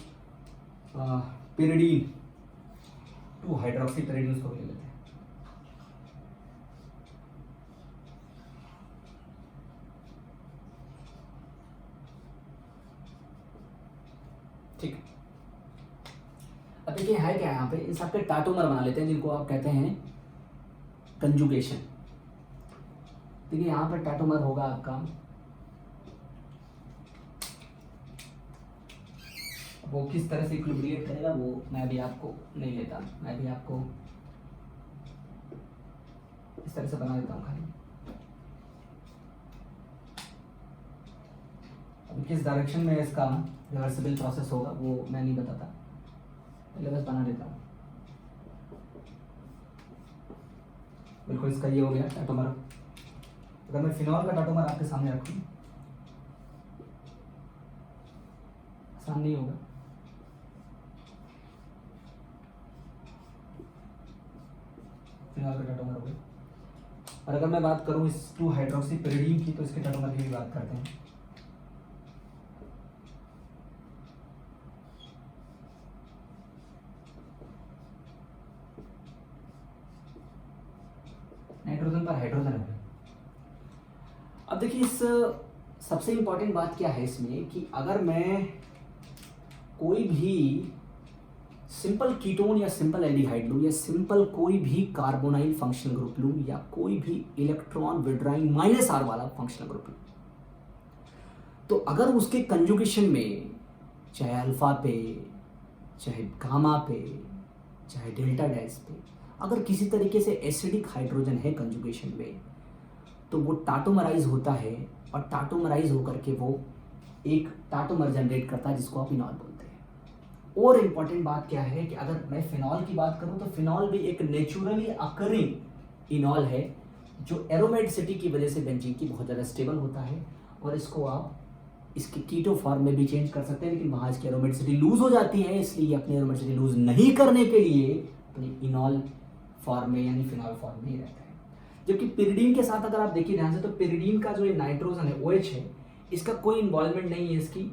पिरिडीन 2 हाइड्रोक्सी पिरिडीन, उसको भी ले लेते हैं। ठीक, अब देखिए है क्या यहाँ पे, इन सबके टाटोमर बना लेते हैं जिनको आप कहते हैं कंजुगेशन। देखिए यहाँ पर टाटोमर होगा आपका, वो किस तरह से इक्विलिब्रिएट करेगा वो मैं अभी आपको नहीं लेता, मैं भी आपको इस तरह से बना देता हूँ खाली। अब किस डायरेक्शन में इसका रिवर्सिबल प्रोसेस होगा वो मैं नहीं बताता, पहले बस बना देता हूँ। बिल्कुल इसका ये हो गया टाटोमर। अगर मैं फिनॉल का टाटोमर आपके सामने रखूँ, आसान नहीं होगा। फिनॉल का टाटोमर हो गया। और अगर मैं बात करूँ इस 2 हाइड्रोक्सी पिरिडीन की, तो इसके टाटोमर की भी बात करते हैं। नाइट्रोजन पर हाइड्रोजन है। अब देखिए इस सबसे इंपॉर्टेंट बात क्या है इसमें कि अगर मैं कोई भी सिंपल कीटोन या सिंपल एल्डिहाइड लूँ या सिंपल कोई भी कार्बोनाइल फंक्शनल ग्रुप लूँ या कोई भी इलेक्ट्रॉन विड्राइंग -R वाला फंक्शनल ग्रुप लूँ, तो अगर उसके कंजुगेशन में चाहे अल्फा पे, चाहे गामा पे, चाहे डेल्टा डैश पे अगर किसी तरीके से एसिडिक हाइड्रोजन है कंजुगेशन में, तो वो टाटोमराइज होता है और टाटोमराइज होकर के वो एक टाटोमर जनरेट करता है जिसको आप इनॉल बोलते हैं। और इम्पॉर्टेंट बात क्या है कि अगर मैं फिनॉल की बात करूं तो फिनॉल भी एक नेचुरली अकरिंग इनॉल है जो एरोमेटिसिटी की वजह से बेंजीन की बहुत ज़्यादा स्टेबल होता है और इसको आप इसके कीटो फॉर्म में भी चेंज कर सकते हैं, लेकिन वहाँ इसकी एरोमेटिसिटी लूज हो जाती है, इसलिए अपनी एरोमेटिसिटी लूज नहीं करने के लिए अपनी इनॉल फॉर्म में यानी फिनॉल फॉर्म में ही रहता है। जबकि पिरिडीन के साथ अगर आप देखिए ध्यान से, तो पिरिडीन का जो ये नाइट्रोजन है OH है, इसका कोई इन्वॉल्वमेंट नहीं है इसकी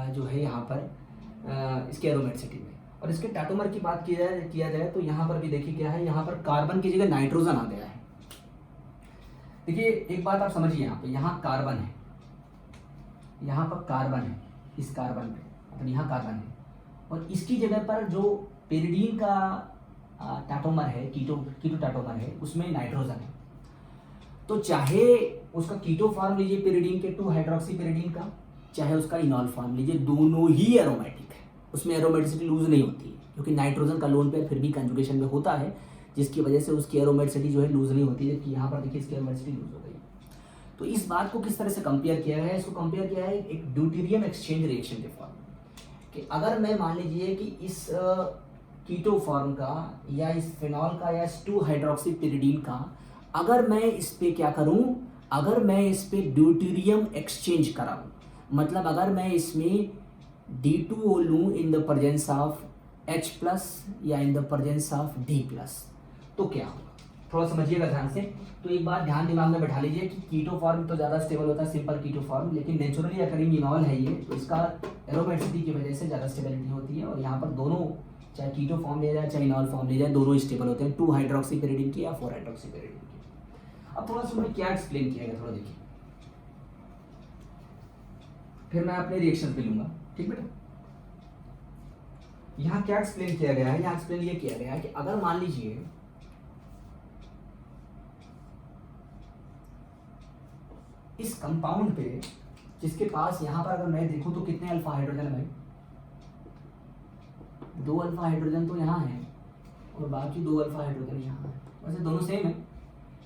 जो है यहाँ पर इसके एरोमेटिसिटी में। और इसके टाटोमर की बात किया जाए तो यहाँ पर भी देखिए क्या है, यहाँ पर कार्बन की जगह नाइट्रोजन आ गया है। देखिए एक बात आप समझिए, यहाँ पे यहाँ कार्बन है, यहाँ पर कार्बन है, इस कार्बन पे मतलब यहाँ कार्बन है, और इसकी जगह पर जो पिरिडीन का टाटोमर है, कीटो टाटोमर है, उसमें नाइट्रोजन है। तो चाहे उसका कीटो फॉर्म लीजिए पिरिडीन के 2 हाइड्रोक्सी पिरिडीन का, चाहे उसका इनॉल फॉर्म लीजिए, दोनों ही एरोमेटिक है, उसमें एरोमेटिसिटी लूज नहीं होती है, क्योंकि नाइट्रोजन का लोन पेयर फिर भी कंजुगेशन में होता है, जिसकी वजह से उसकी एरोमेटिसिटी जो है लूज नहीं होती है, जबकि यहाँ पर देखिए इसकी एरोमेटिसिटी लूज हो गई। तो इस बात को किस तरह से कंपेयर किया गया है, इसको कंपेयर किया है एक ड्यूटेरियम एक्सचेंज रिएक्शन के फॉर्म में, कि अगर मैं मान लीजिए कि इस कीटो फॉर्म का या इस फिनॉल का या इस 2 हाइड्रोक्सी पिरिडीन का अगर मैं इस पे क्या करूं, अगर मैं इस पे ड्यूटेरियम एक्सचेंज कराऊं, मतलब अगर मैं इसमें D2O लूं in the presence of H+ या in the presence of D+, तो क्या होगा, थोड़ा समझिएगा ध्यान से। तो एक बात ध्यान दिमाग में बैठा लीजिए कि कीटो फॉर्म तो ज़्यादा स्टेबल होता है, सिंपल कीटो फॉर्म, लेकिन नेचुरली अकरिंग इनॉल है ये, तो इसका एरोमेटिसिटी की वजह से ज़्यादा स्टेबिलिटी होती है। और यहाँ पर दोनों, चाहे कीटो फॉर्म लिया जाए चाहे इनॉल फॉर्म लिया जाए, दोनों स्टेबल होते हैं, 2 हाइड्रोक्सी पिरिडीन की या 4 हाइड्रोक्सी पिरिडीन की। अब थोड़ा सा मैंने क्या एक्सप्लेन किया है थोड़ा देखिए, फिर मैं अपने रिएक्शन पे लूंगा, ठीक बेटा। यहाँ क्या एक्सप्लेन किया गया है, यहाँ एक्सप्लेन ये किया गया है कि अगर मान लीजिए इस कंपाउंड पे जिसके पास यहाँ पर अगर मैं देखूं तो कितने अल्फा हाइड्रोजन है भाई, 2 अल्फा हाइड्रोजन तो यहाँ है और बाकी 2 अल्फा हाइड्रोजन यहाँ है, वैसे दोनों सेम है,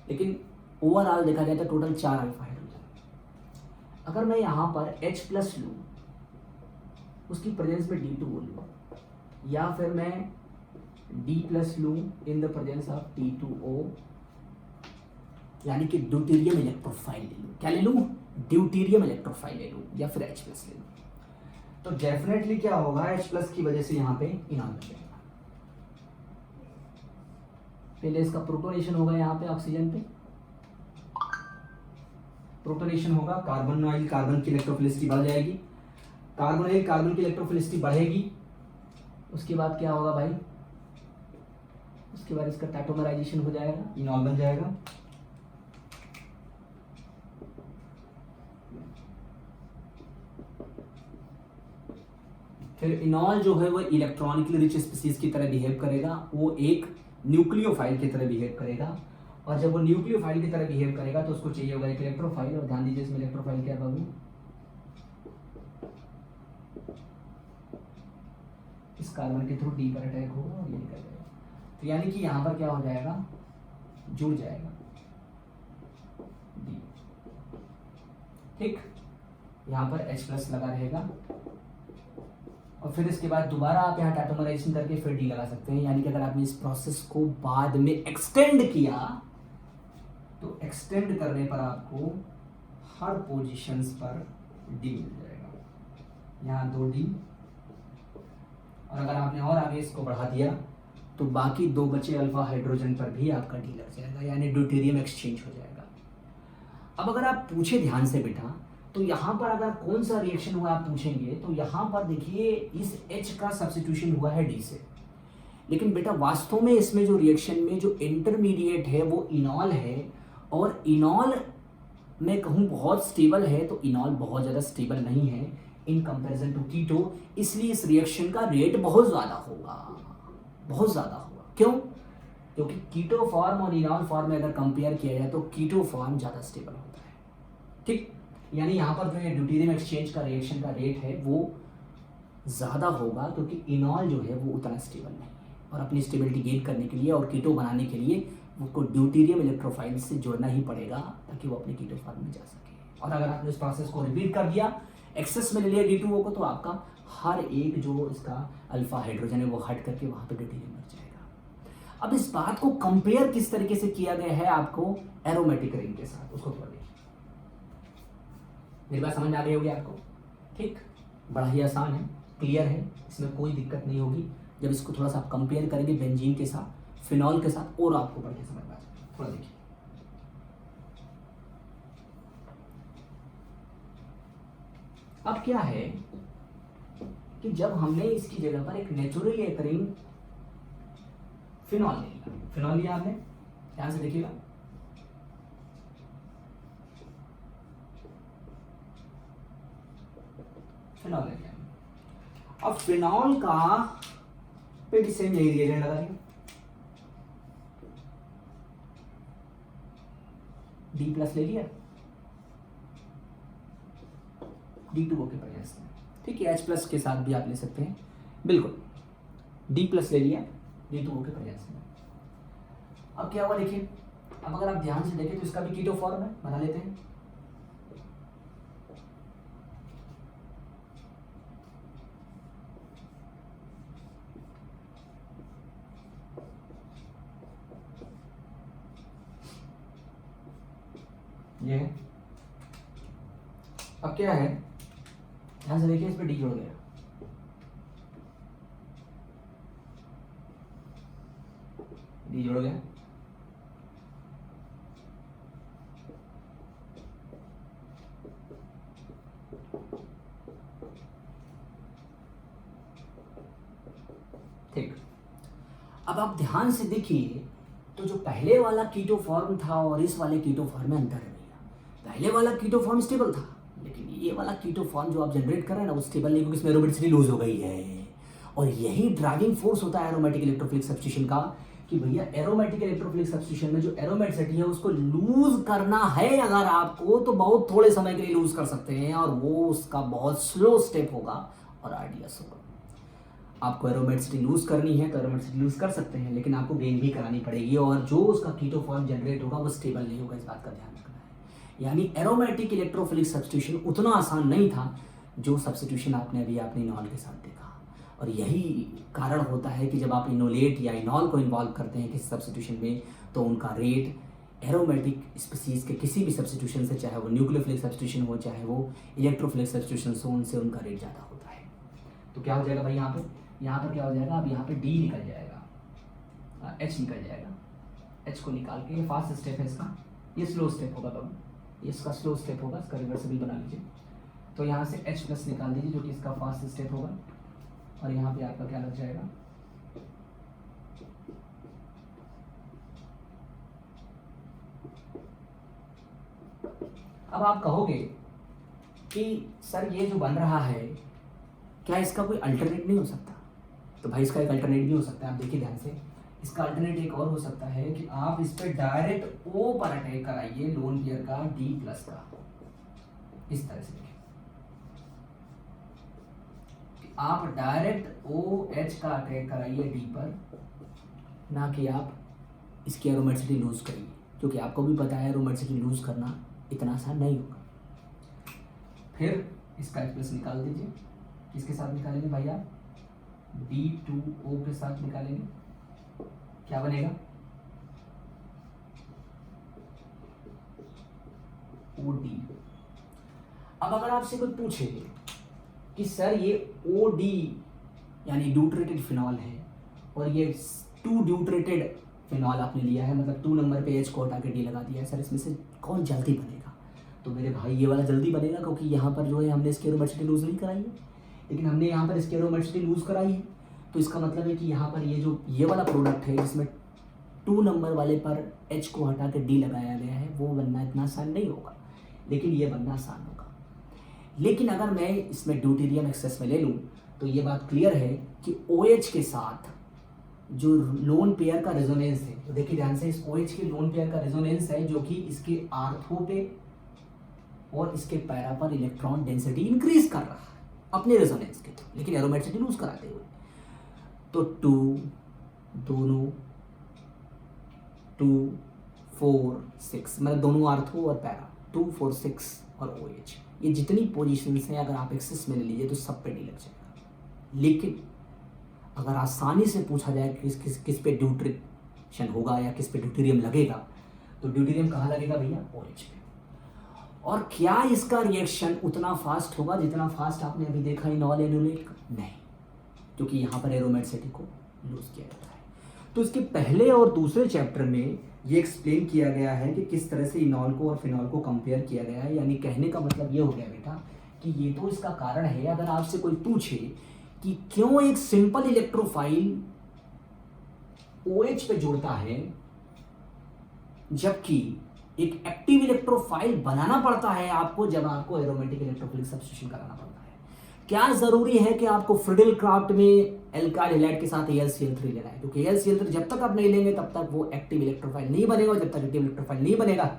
लेकिन ओवरऑल देखा जाए तो टोटल 4 अल्फा हाइड्रोजन। अगर मैं यहाँ पर H+ लूँ, उसकी प्रेजेंस में D2O लूँ, या फिर मैं D+ लूँ in the presence of D2O, यानी कि ड्यूटेरियम इलेक्ट्रोफाइल ले लूँ, क्या ले लूँ, ड्यूटेरियम इलेक्ट्रोफाइल ले लूँ, या फिर H+ ले लूँ, तो डेफिनेटली क्या होगा, H+ की वजह से यहाँ पे इनॉल लग जाएगा। पहले इसका प्रोटोनेशन होगा, यहाँ पे ऑक्सीजन पे प्रोटोनेशन होगा, कार्बोनाइल कार्बन की इलेक्ट्रोफिलिसिटी बढ़ जाएगी, कार्बोनाइल कार्बन की इलेक्ट्रोफिलिसिटी बढ़ेगी, उसके बाद क्या होगा भाई, उसके बाद इसका टाटोमराइजेशन हो जाएगा, इनॉल बन जाएगा। फिर इनॉल जो है वो इलेक्ट्रॉनिकली रिच स्पीसीज की तरह बिहेव करेगा, वो एक न्यूक्लियोफाइल की तरह बिहेव करेगा, और जब वो न्यूक्लियोफाइल की तरह बिहेव करेगा तो उसको चाहिए होगा एक इलेक्ट्रोफाइल, और ध्यान दीजिए इसमें इलेक्ट्रोफाइल क्या बाबू, इस कार्बन के थ्रू D पर अटैक होगा और ये निकल जाएगा, तो यानी कि यहाँ पर क्या हो जाएगा, जुड़ जाएगा D, ठीक। यहाँ पर H+ लगा रहेगा और फिर इसके बाद दोबारा आप यहाँ टैटोमराइजेशन करके फिर डी लगा सकते हैं। यानी कि अगर आपने इस प्रोसेस को बाद में एक्सटेंड किया तो एक्सटेंड करने पर आपको हर पोजीशंस पर डी मिल जाएगा, यहाँ 2 डी, और अगर आपने और आगे इसको बढ़ा दिया तो बाकी 2 बचे अल्फा हाइड्रोजन पर भी आपका डी लग जाएगा, यानी ड्यूटेरियम एक्सचेंज हो जाएगा। अब अगर आप पूछे ध्यान से बेटा, तो यहाँ पर अगर कौन सा रिएक्शन हुआ आप पूछेंगे तो यहाँ पर देखिए इस H का सब्स्टिट्यूशन हुआ है D से, लेकिन बेटा वास्तव में इसमें जो रिएक्शन में जो इंटरमीडिएट है वो इनॉल है, और इनॉल मैं कहूँ बहुत स्टेबल है तो इनॉल बहुत ज़्यादा स्टेबल नहीं है इन कंपैरिजन टू कीटो, इसलिए इस रिएक्शन का रेट बहुत ज़्यादा होगा, बहुत ज़्यादा होगा। क्यों? क्योंकि कीटो फॉर्म और इनॉल फॉर्म में अगर कंपेयर किया जाए तो कीटो फॉर्म ज़्यादा स्टेबल होता है। ठीक, यानी यहाँ पर जो ये ड्यूटेरियम एक्सचेंज का रिएक्शन का रेट है वो ज़्यादा होगा, क्योंकि इनॉल जो है वो उतना स्टेबल नहीं है, और अपनी स्टेबिलिटी गेन करने के लिए और कीटो बनाने के लिए उसको ड्यूटेरियम इलेक्ट्रोफाइल से जोड़ना ही पड़ेगा ताकि वो अपने कीटो फॉर्म में जा सके। और अगर आपने इस प्रोसेस को रिपीट कर दिया, एक्सेस में ले लिया D2O को, तो आपका हर एक जो इसका अल्फा हाइड्रोजन है वो हट करके वहाँ पे ड्यूटेरियम लग जाएगा। अब इस बात को कंपेयर किस तरीके से किया गया है आपको एरोमेटिक रिंग के साथ, उसको थोड़ा देखिए। मेरी बात समझ में आ गई होगी आपको? ठीक, बड़ा ही आसान है, क्लियर है, इसमें कोई दिक्कत नहीं होगी। जब इसको थोड़ा सा आप कंपेयर करेंगे बेंजीन के साथ, फिनॉल के साथ, और आपको बढ़िया समझ में आ जाएगा। थोड़ा देखिए, अब क्या है कि जब हमने इसकी जगह पर एक नेचुरली एकरिंग फिनॉल ले लिया, फिनॉल लिया आपने, ध्यान से देखिएगा, फिनॉल ले लिया। अब फिनॉल का पे भी सेम यही रिएजेंट लगा दिया, D+ ले लिया D2O के प्रयास में। ठीक है, H+ के साथ भी आप ले सकते हैं, बिल्कुल D+ ले लिया D2O के प्रयास में। अब क्या हुआ देखिए, अब अगर आप ध्यान से देखें तो इसका भी कीटो फॉर्म है, बना लेते हैं। ये है, अब क्या है, ध्यान से देखिए, इस पे डी जोड़ गया, डी जोड़ गया, ठीक। अब आप ध्यान से देखिए तो जो पहले वाला कीटो फॉर्म था और इस वाले कीटो फॉर्म में अंतर है भैया। पहले वाला कीटो फॉर्म स्टेबल था, लेकिन ये वाला कीटो फॉर्म जो आप जनरेट कर रहे हैं ना वो स्टेबल नहीं, क्योंकि इसमें एरोमेटिसिटी लूज हो गई है। और यही ड्राइविंग फोर्स होता है एरोमेटिक इलेक्ट्रोफिलिक सब्स्टिट्यूशन का, कि भैया एरोमेटिक इलेक्ट्रोफिलिक सब्स्टिट्यूशन में जो एरोमेटिसिटी है उसको लूज करना है अगर आपको, तो बहुत थोड़े समय के लिए लूज कर सकते हैं, और वो उसका बहुत स्लो स्टेप होगा और आर्डियस होगा। आपको एरोमेटिसिटी लूज करनी है तो एरोमेटिसिटी लूज कर सकते हैं, लेकिन आपको गेन भी करानी पड़ेगी, और जो उसका कीटो फॉर्म जनरेट होगा वो स्टेबल नहीं होगा, इस बात का ध्यान रखना है। यानी एरोमेटिक इलेक्ट्रोफिलिक सब्स्टिट्यूशन उतना आसान नहीं था जो सब्स्टिट्यूशन आपने इनॉल के साथ देखा। और यही कारण होता है कि जब आप इनोलेट या इनॉल को इन्वॉल्व करते हैं किसी सब्स्टिट्यूशन में, तो उनका रेट एरोमेटिक स्पीसीज के किसी भी सब्स्टिट्यूशन से, चाहे वो न्यूक्लियोफिलिक सब्स्टिट्यूशन हो चाहे वो इलेक्ट्रोफिलिक सब्स्टिट्यूशन हो, उनसे उनका रेट ज़्यादा होता है। तो क्या हो जाएगा भाई, यहाँ पर क्या हो जाएगा, अब यहाँ पे D निकल जाएगा, H निकल जाएगा, H को निकाल के, ये फास्ट स्टेप है इसका, ये स्लो स्टेप होगा बाबू, ये इसका स्लो स्टेप होगा, इसका रिवर्सिबल बना लीजिए। तो यहाँ से H+ निकाल दीजिए जो कि इसका फास्ट स्टेप होगा, और यहाँ पे आपका क्या लग जाएगा, अब आप कहोगे कि सर ये जो बन रहा है क्या इसका कोई अल्टरनेट नहीं हो सकता? तो भाई इसका एक अल्टरनेट भी हो सकता है, आप देखिए ध्यान से, इसका अल्टरनेट एक और हो सकता है कि आप इस पर डायरेक्ट O पर अटैक कराइए लोन पेयर का D+ का, इस तरह से देखिए, आप डायरेक्ट OH का अटैक कराइए D पर, ना कि आप इसकी एरोमेटिसिटी लूज करिए, क्योंकि आपको भी पता है एरोमेटिसिटी लूज करना इतना आसान नहीं होगा। फिर इसका एक्सप्रेशन निकाल दीजिए। किसके साथ निकालेंगे भाई आप? D2O के साथ निकालेंगे। क्या बनेगा? OD। अब अगर आपसे कोई पूछे कि सर ये OD यानी ड्यूटरेटेड फिनॉल है और ये 2 ड्यूटरेटेड फिनॉल आपने लिया है, मतलब 2 नंबर पे H को हटा के D लगा दिया है, सर इसमें से कौन जल्दी बनेगा? तो मेरे भाई ये वाला जल्दी बनेगा, क्योंकि यहाँ पर जो है हमने स्टेरोमेट्रिसिटी लूज नहीं कराई है, लेकिन हमने यहाँ पर स्टेरोमेट्रिसिटी लूज कराई है। तो इसका मतलब है कि यहाँ पर ये वाला प्रोडक्ट है जिसमें 2 नंबर वाले पर H को हटा के D लगाया गया है, वो बनना इतना आसान नहीं होगा, लेकिन ये बनना आसान होगा। लेकिन अगर मैं इसमें ड्यूटेरियम एक्सेस में ले लूँ तो ये बात क्लियर है कि OH के साथ जो लोन पेयर का रेजोनेंस है, तो देखिए ध्यान से, इस OH के लोन पेयर का रेजोनेंस है जो कि इसके आर्थो पे और इसके पैरा पर इलेक्ट्रॉन डेंसिटी इंक्रीज कर रहा है अपने रेजोनेंस के थ्रू, लेकिन एरोमेटिसिटी लूज कराते हुए। तो 2 दोनों 2 4 6 मतलब दोनों आर्थो और पैरा 2 4 6 और OH, ये जितनी पोजीशंस हैं अगर आप एक्सेस में ले लीजिए तो सब पे डी लग जाएगा। लेकिन अगर आसानी से पूछा जाए कि किस पे ड्यूट्रेशन होगा या किस पे ड्यूटेरियम लगेगा, तो ड्यूटेरियम कहाँ लगेगा भैया? OH पे। और क्या इसका रिएक्शन उतना फास्ट होगा जितना फास्ट आपने अभी देखा इनॉल एनुलेट? नहीं, क्योंकि यहाँ पर एरोमेटिसिटी को लूज किया जाता है। तो इसके पहले और दूसरे चैप्टर में ये एक्सप्लेन किया गया है कि किस तरह से इनॉल को और फिनॉल को कंपेयर किया गया है। यानी कहने का मतलब ये हो गया बेटा कि ये तो इसका कारण है। अगर आपसे कोई पूछे कि क्यों एक सिंपल इलेक्ट्रोफाइल OH पे जुड़ता है जबकि एक एक्टिव इलेक्ट्रोफाइल बनाना पड़ता है आपको जब आपको एरोमेटिक इलेक्ट्रोफिलिक सब्स्टिट्यूशन कराना पड़ता है, क्या जरूरी है कि आपको फ्रिडल क्राफ्ट में एल्काइल हैलाइड के साथ AlCl3 लेना है? क्योंकि AlCl3 जब तक आप नहीं लेंगे तब तक वो एक्टिव इलेक्ट्रोफाइल नहीं बनेगा, जब तक एक्टिव इलेक्ट्रोफाइल नहीं बनेगा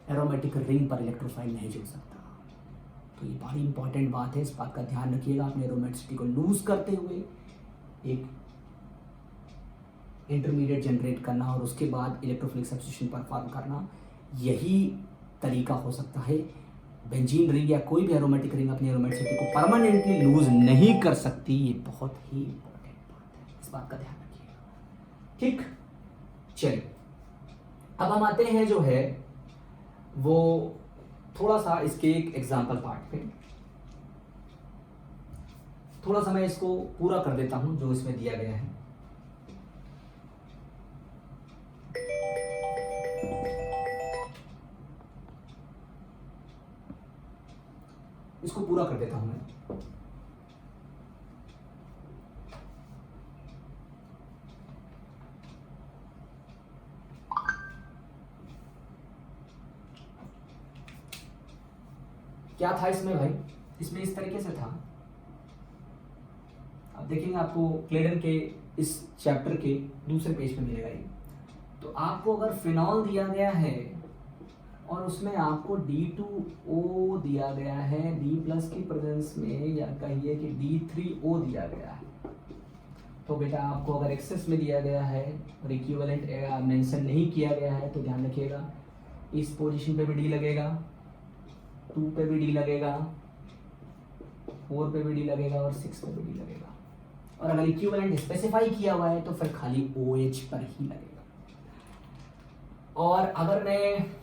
एरोमेटिक रिंग पर इलेक्ट्रोफाइल नहीं जुड़ सकता। तो ये बड़ी इंपॉर्टेंट बात है, इस बात का ध्यान रखिएगा। अपने एरोमेटिसिटी को लूज करते हुए एक इंटरमीडिएट जनरेट करना और उसके बाद इलेक्ट्रोफिलिक सब्स्टिट्यूशन परफॉर्म करना, यही तरीका हो सकता है। बेंजीन रिंग या कोई भी एरोमेटिक रिंग अपनी एरोमेटिसिटी को परमानेंटली लूज नहीं कर सकती। ये बहुत ही इंपॉर्टेंट बात है, इस बात का ध्यान रखिएगा। ठीक, चलिए अब हम आते हैं जो है वो थोड़ा सा इसके एक एग्जाम्पल पार्ट पे। थोड़ा सा मैं इसको पूरा कर देता हूं जो इसमें दिया गया है। इसको पूरा कर देता हूं मैं। क्या था इसमें भाई? इसमें इस तरीके से था, अब देखेंगे आपको क्लेडन के इस चैप्टर के दूसरे पेज पे मिलेगा ये। तो आपको अगर फिनॉल दिया गया है और उसमें आपको D2O दिया गया है D+ की प्रेजेंस में, या कहिए कि D3O दिया गया है, तो बेटा आपको अगर एक्सेस में दिया गया है और इक्विवेलेंट मेंशन नहीं किया गया है तो ध्यान रखिएगा इस पोजीशन पे भी D लगेगा, 2 पे भी D लगेगा, 4 पे भी D लगेगा और 6 पे भी D लगेगा। और अगर इक्विवेलेंट स्पेसिफाई किया हुआ है तो फिर खाली OH पर ही लगेगा। और अगर मैं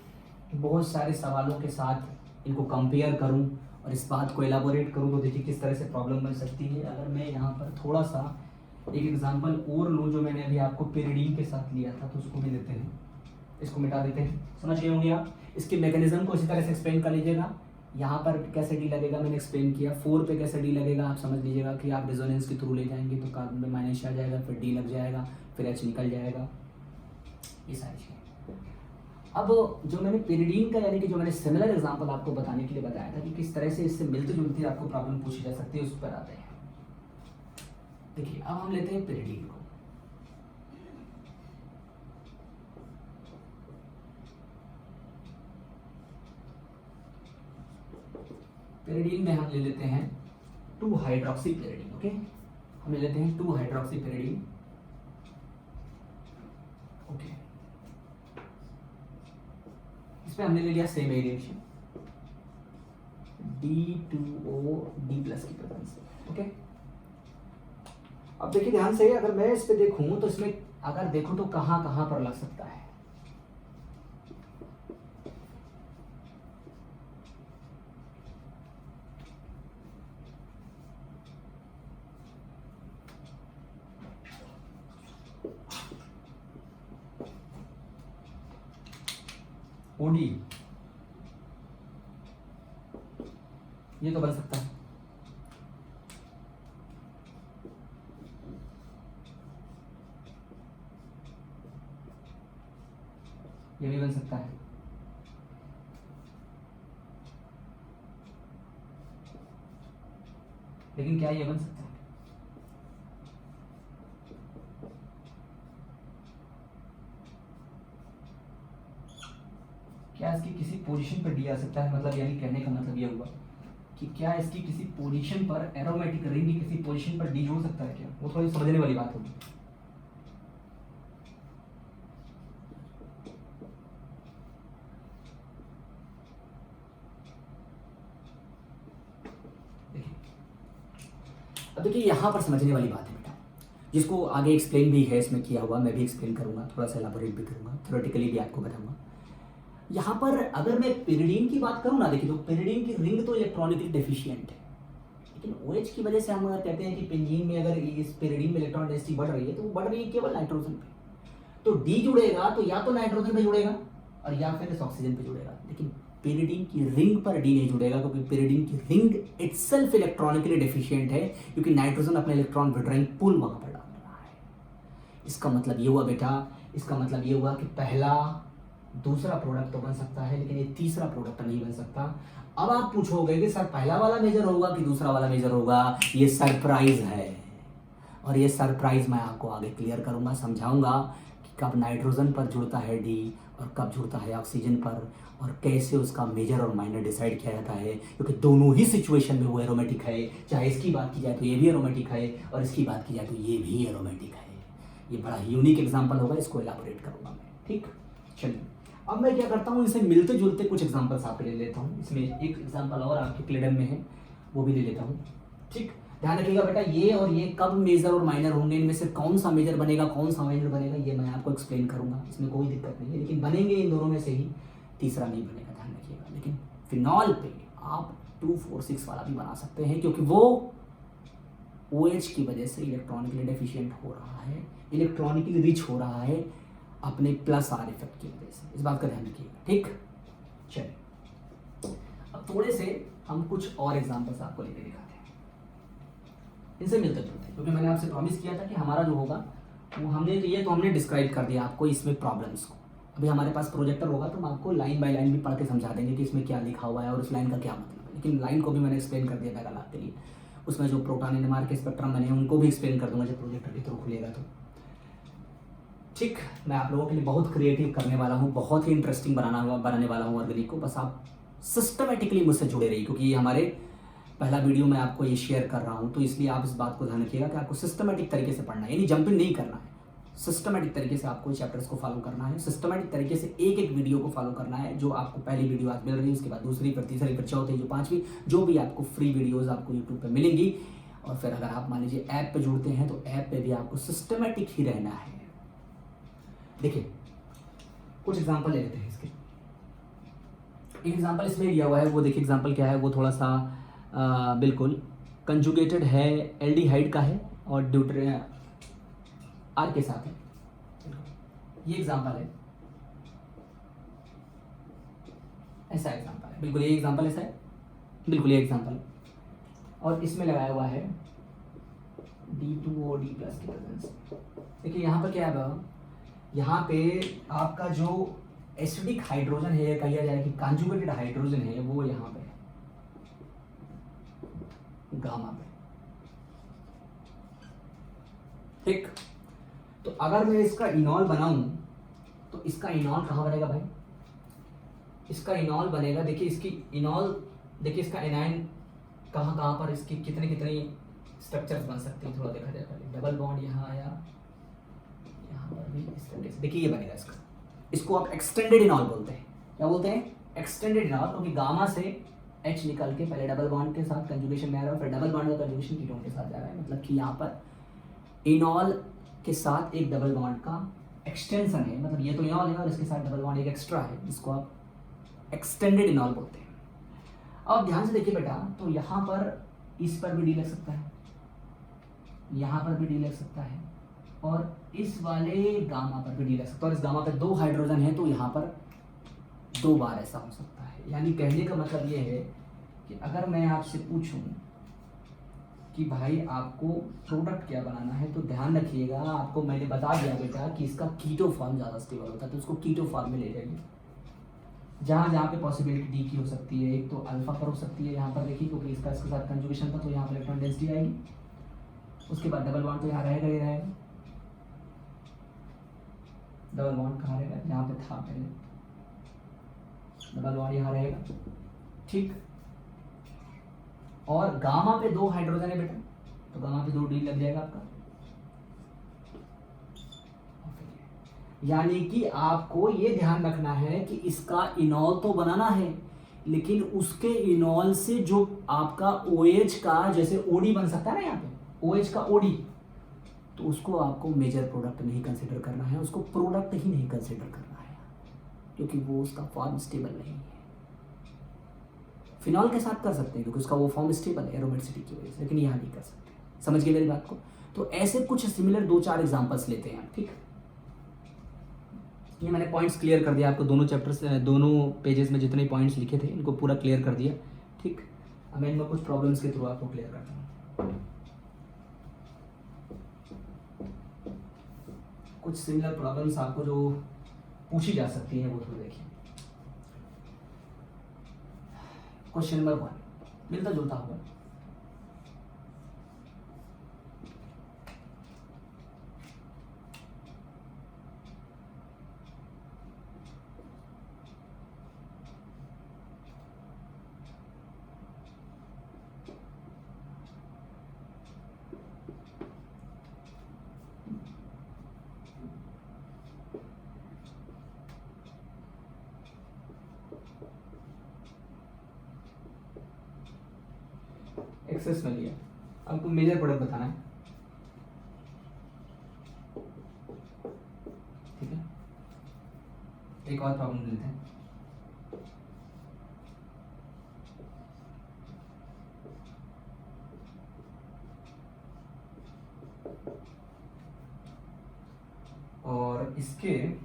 बहुत सारे सवालों के साथ इनको कंपेयर करूं और इस बात को एलाबोरेट करूं तो देखिए किस तरह से प्रॉब्लम बन सकती है। अगर मैं यहाँ पर थोड़ा सा एक एग्जांपल और लूँ जो मैंने अभी आपको पेरिडीन के साथ लिया था, तो उसको भी लेते हैं, इसको मिटा देते हैं। समझ गए होंगे आप? इसके मैकेनिज्म को इसी तरह से एक्सप्लेन कर लीजिएगा। यहाँ पर कैसे D लगेगा मैंने एक्सप्लेन किया, 4 पे कैसे D लगेगा आप समझ लीजिएगा कि आप रेजोनेंस के थ्रू ले जाएंगे तो कार्बन में माइनस आ जाएगा, फिर D लग जाएगा, फिर H निकल जाएगा, ये सारी चीज़ें। अब जो मैंने पेरिडीन का यानी कि जो मैंने सिमिलर एग्जांपल आपको बताने के लिए बताया था कि किस तरह से इससे मिलती जुलती आपको प्रॉब्लम पूछी जा सकती है, उस पर आते हैं। देखिए अब हम लेते हैं पेरिडीन को। पेरिडीन में हम ले लेते हैं 2 हाइड्रोक्सी पेरिडीन। ओके, हम ले लेते हैं 2 हाइड्रोक्सी पेरिडीन। ओके, इसमें हमने ले लिया सेम एलिएशन D2O D+ की प्रेजेंस से। ओके, अब देखिए ध्यान से, अगर मैं इस पे देखूं तो इसमें अगर देखूं तो कहां कहां पर लग सकता है। OD ये तो बन सकता है, ये भी बन सकता है, लेकिन क्या ये बन सकता है? क्या इसकी किसी पोजीशन पर डी आ सकता है? मतलब यानी कहने का मतलब ये हुआ कि क्या इसकी किसी पोजीशन पर एरोमेटिक रिंग की किसी पोजीशन पर डी जुड़ सकता है क्या? वो थोड़ी समझने वाली बात होगी। अब देखिए यहाँ पर समझने वाली बात है बेटा, जिसको आगे एक्सप्लेन भी है इसमें किया हुआ, मैं भी एक्सप्लेन करूंगा, थोड़ा सा एलाबोरेट भी करूंगा, थ्योरेटिकली भी आपको बताऊंगा। यहाँ पर अगर मैं पिरिडीन की बात करूँ ना, देखिए तो पिरिडीन की रिंग तो इलेक्ट्रॉनिकली डेफिशिएंट है, लेकिन OH की वजह से हम अगर कहते हैं कि पेंजीन में अगर इस पिरिडीन में इलेक्ट्रॉन डेंसिटी बढ़ रही है तो वो बढ़ रही है केवल नाइट्रोजन पे, तो डी जुड़ेगा तो या तो नाइट्रोजन पे जुड़ेगा और या फिर इस ऑक्सीजन पे जुड़ेगा, लेकिन पिरिडीन की रिंग पर डी नहीं जुड़ेगा, क्योंकि पिरिडीन की रिंग इटसेल्फ इलेक्ट्रॉनिकली डेफिशिएंट है, क्योंकि नाइट्रोजन अपने इलेक्ट्रॉन विड्रॉइंग पुल वहां पर डाल रहा है। इसका मतलब ये हुआ बेटा, इसका मतलब ये हुआ कि पहला दूसरा प्रोडक्ट तो बन सकता है, लेकिन ये तीसरा प्रोडक्ट नहीं बन सकता। अब आप पूछोगे कि सर पहला वाला मेजर होगा कि दूसरा वाला मेजर होगा? ये सरप्राइज है, और ये सरप्राइज मैं आपको आगे क्लियर करूंगा, समझाऊंगा कि कब नाइट्रोजन पर जुड़ता है डी और कब जुड़ता है ऑक्सीजन पर, और कैसे उसका मेजर और माइनर डिसाइड किया जाता है, क्योंकि दोनों ही सिचुएशन में वो एरोमेटिक है। चाहे इसकी बात की जाए तो ये भी एरोमेटिक है, और इसकी बात की जाए तो ये भी एरोमेटिक है। ये बड़ा यूनिक एग्जाम्पल होगा, इसको एलाबोरेट करूंगा मैं। ठीक, चलिए अब मैं क्या करता हूँ, इनसे मिलते जुलते कुछ एग्जांपल्स आपके ले लेता हूँ। इसमें एक एग्जांपल और आपके क्लेडन में है, वो भी ले लेता हूँ। ठीक, ध्यान रखिएगा बेटा, ये और ये कब मेजर और माइनर होंगे, इनमें से कौन सा मेजर बनेगा कौन सा माइनर बनेगा, ये मैं आपको एक्सप्लेन करूंगा, इसमें कोई दिक्कत नहीं है, लेकिन बनेंगे इन दोनों में से ही, तीसरा नहीं बनेगा, ध्यान रखिएगा। लेकिन फिनॉल पे आप 2,4,6 वाला भी बना सकते हैं, क्योंकि वो OH की वजह से इलेक्ट्रॉनिकली डेफिशिएंट हो रहा है, इलेक्ट्रॉनिकली रिच हो रहा है अपने प्लस R इफेक्ट की वजह से, इस बात का ध्यान रखिएगा। ठीक, चलिए अब थोड़े से हम कुछ और एग्जांपल्स आपको लेके दिखाते हैं, इनसे मिलते जुलते, क्योंकि मैंने आपसे प्रॉमिस किया था कि हमारा जो होगा वो हमने डिस्क्राइब कर दिया आपको इसमें प्रॉब्लम्स को। अभी हमारे पास प्रोजेक्टर होगा तो हम आपको लाइन बाय लाइन भी पढ़ के समझा देंगे कि इसमें क्या लिखा हुआ है और उस लाइन का क्या मतलब है, लेकिन लाइन को भी मैंने एक्सप्लेन कर दिया पैराग्राफ के लिए, उसमें जो प्रोटॉन NMR के स्पेक्ट्रम बने हैं उनको भी एक्सप्लेन कर दूंगा जब प्रोजेक्टर के थ्रू खुलेगा तो। ठीक, मैं आप लोगों के लिए बहुत क्रिएटिव करने वाला हूँ, बहुत ही इंटरेस्टिंग बनाने वाला हूँ ऑर्गेनिक को, बस आप सिस्टमेटिकली मुझसे जुड़े रहिए, क्योंकि ये हमारे पहला वीडियो मैं आपको ये शेयर कर रहा हूँ, तो इसलिए आप इस बात को ध्यान रखिएगा कि आपको सिस्टमेटिक तरीके से पढ़ना है, यानी जंपिंग नहीं करना है, सिस्टमेटिक तरीके से आपको चैप्टर्स को फॉलो करना है, सिस्टमेटिक तरीके से एक एक वीडियो को फॉलो करना है। जो आपको पहली वीडियो आज मिल रही है, उसके बाद दूसरी, फिर तीसरी, फिर चौथी, जो पांचवी, जो भी आपको फ्री वीडियोस आपको यूट्यूब पे मिलेंगी, और फिर अगर आप मान लीजिए ऐप पे जुड़ते हैं तो ऐप पे भी आपको सिस्टमेटिक ही रहना है। देखिए कुछ एग्जांपल ले लेते हैं इसके। एक एग्जांपल इसमें लिया हुआ है, वो देखिए एग्जांपल क्या है, वो थोड़ा सा बिल्कुल कंजुगेटेड है, एल्डिहाइड का है और ड्यूटर R के साथ है। ये एग्जांपल है, ऐसा एग्जांपल है, बिल्कुल ये एग्जांपल ऐसा है, बिल्कुल ये एग्जांपल, और इसमें लगाया हुआ है D2O D+ की प्रेजेंस। देखिए यहाँ पर क्या है, यहाँ पे आपका जो एसिडिक हाइड्रोजन है, कहा जाए कि कॉन्जुगेटेड हाइड्रोजन है, वो यहाँ पे गामा पे। ठीक, तो अगर मैं इसका इनॉल बनाऊं तो इसका इनॉल कहाँ बनेगा भाई? इसका इनॉल बनेगा, देखिए इसकी इनॉल, देखिए इसका एनाइन कहाँ कहाँ पर, इसकी कितने कितने स्ट्रक्चर्स बन सकते हैं, थोड़ा देखा जाए पहले। डबल बॉन्ड यहाँ आया, यहाँ पर भी इस तरीके से, देखिए ये बनेगा इसका, इसको आप एक्सटेंडेड इनॉल बोलते हैं। क्या बोलते हैं? एक्सटेंडेड इनॉल, क्योंकि गामा से H निकल के पहले डबल बॉन्ड के साथ कंजुगेशन में आ रहा है, फिर डबल बॉन्ड का कंजुगेशन कीटोन के साथ जा रहा है। मतलब कि यहाँ पर इनॉल के साथ एक डबल बॉन्ड का एक्सटेंशन है, मतलब ये तो इनॉल है और इसके साथ डबल बॉन्ड एक एक्स्ट्रा है, जिसको आप एक्सटेंडेड इनॉल बोलते हैं। अब ध्यान से देखिए बेटा, तो यहाँ पर इस पर भी डी लग सकता है, यहाँ पर भी डी लग सकता है, और इस वाले गामा पर भी डी लग सकता है, और इस गामा पर 2 हाइड्रोजन है तो यहाँ पर 2 बार ऐसा हो सकता है। यानी कहने का मतलब ये है कि अगर मैं आपसे पूछूं कि भाई आपको प्रोडक्ट क्या बनाना है, तो ध्यान रखिएगा, आपको मैंने बता दिया बेटा कि इसका कीटो फॉर्म ज़्यादा स्टेबल होता है, तो उसको कीटो फॉर्म में ले जाइए। जहाँ जहाँ पे पॉसिबिलिटी डी की हो सकती है, एक तो अल्फा पर हो सकती है, यहाँ पर देखिए क्योंकि इसका इसके साथ कंजुगेशन था तो यहाँ पर इलेक्ट्रॉन डेंसिटी आएगी। उसके बाद डबल बॉन्ड तो यहाँ रहेगा ही रहेगा, डबल बॉन्ड कहाँ रहेगा, यहाँ पे था पहले, डबल बॉन्ड यहाँ रहेगा, ठीक। और गामा पे 2 हाइड्रोजन है बेटा, तो गामा पे 2 डी लग जाएगा आपका। यानी कि आपको ये ध्यान रखना है कि इसका इनॉल तो बनाना है, लेकिन उसके इनॉल से जो आपका OH का जैसे OD बन सकता है ना, यहाँ पे OH का OD, तो उसको आपको मेजर प्रोडक्ट नहीं कंसिडर करना है, उसको प्रोडक्ट ही नहीं कंसिडर करना है, क्योंकि वो उसका फॉर्म स्टेबल नहीं है। फिनॉल के साथ कर सकते हैं क्योंकि उसका वो फॉर्म स्टेबल है एरोमेटिसिटी की वजह से, लेकिन यहाँ नहीं कर सकते। समझ गए मेरी बात को? तो ऐसे कुछ सिमिलर 2-4 एग्जांपल्स लेते हैं, ठीक। ये मैंने पॉइंट्स क्लियर कर दिया आपको, दोनों चैप्टर्स, दोनों पेजेस में जितने पॉइंट्स लिखे थे इनको पूरा क्लियर कर दिया, ठीक। अब मैं इनमें कुछ प्रॉब्लम्स के थ्रू आपको क्लियर करता हूँ। कुछ सिमिलर प्रॉब्लम्स आपको जो पूछी जा सकती हैं वो थोड़ा देखिए। क्वेश्चन नंबर 1 मिलता जुलता होगा। एक्सेस में लिया, आपको मेजर प्रोडक्ट बताना है, ठीक है। एक और प्रॉब्लम लेते हैं। और इसके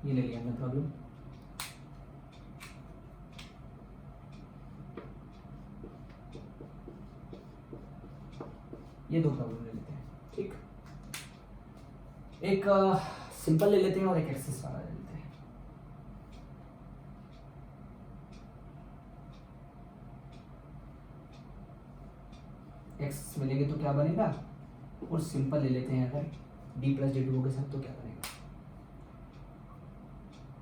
ये ले लिया हमने प्रॉब्लम। ये 2 प्रॉब्लम ले लेते हैं, ठीक। एक सिंपल ले लेते हैं और एक एक्सेस वाला ले लेते हैं। एक्सेस में लेंगे तो क्या बनेगा, और सिंपल ले लेते हैं अगर D+D2 के साथ तो क्या बनेगा,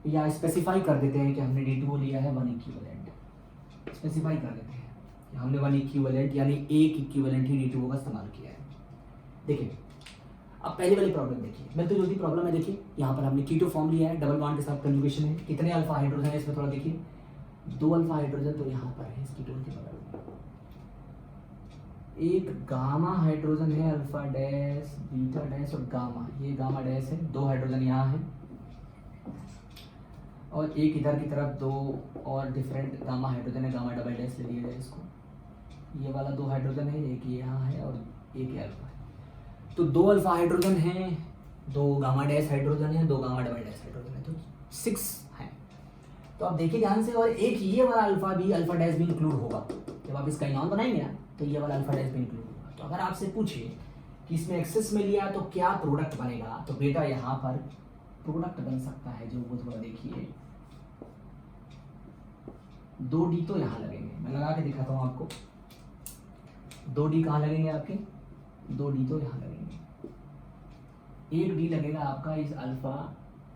या स्पेसिफाई कर देते हैं कि हमने D2 लिया है 1 इक्विवेलेंट, स्पेसिफाई कर देते हैं कि हमने 1 इक्विवेलेंट यानी एक इक्विवेलेंट ही D2 का इस्तेमाल किया है। देखिए अब पहली वाली प्रॉब्लम देखिए, मिलती जुलती प्रॉब्लम है। देखिए यहाँ पर हमने कीटो फॉर्म लिया है, डबल बॉन्ड के साथ कंजुगेशन है, कितने अल्फा हाइड्रोजन है इसमें थोड़ा देखिए, 2 अल्फा हाइड्रोजन तो यहाँ पर है इस कीटोन के बगल में, एक गामा हाइड्रोजन है, अल्फा डैश बीटा डैश और गामा, ये गामा डैश है, 2 हाइड्रोजन यहाँ है, और एक इधर की तरफ 2 और डिफरेंट गामा हाइड्रोजन है, गामा डबल डैश ले लिया जाए इसको, ये वाला 2 हाइड्रोजन है, एक यहाँ है और एक ये अल्फा है। तो 2 अल्फा हाइड्रोजन हैं, 2 गामा डैश हाइड्रोजन है, 2 गामा डबल डैश हाइड्रोजन है, तो 6 हैं। तो आप देखिए ध्यान से, और एक ये वाला अल्फा डैश भी इंक्लूड होगा, जब आप इसका इनॉन बनाएंगे ना तो ये वाला अल्फा डैश भी इंक्लूड होगा। तो अगर आपसे पूछे कि इसमें एक्सेस में लिया तो क्या प्रोडक्ट बनेगा, तो बेटा यहाँ पर प्रोडक्ट बन सकता है जो वो थोड़ा देखिए, 2 डी तो यहाँ लगेंगे, मैं लगा के दिखाता हूँ आपको, 2 डी कहाँ लगेंगे आपके, 2 डी तो यहाँ लगेंगे, 1 डी लगेगा आपका इस अल्फा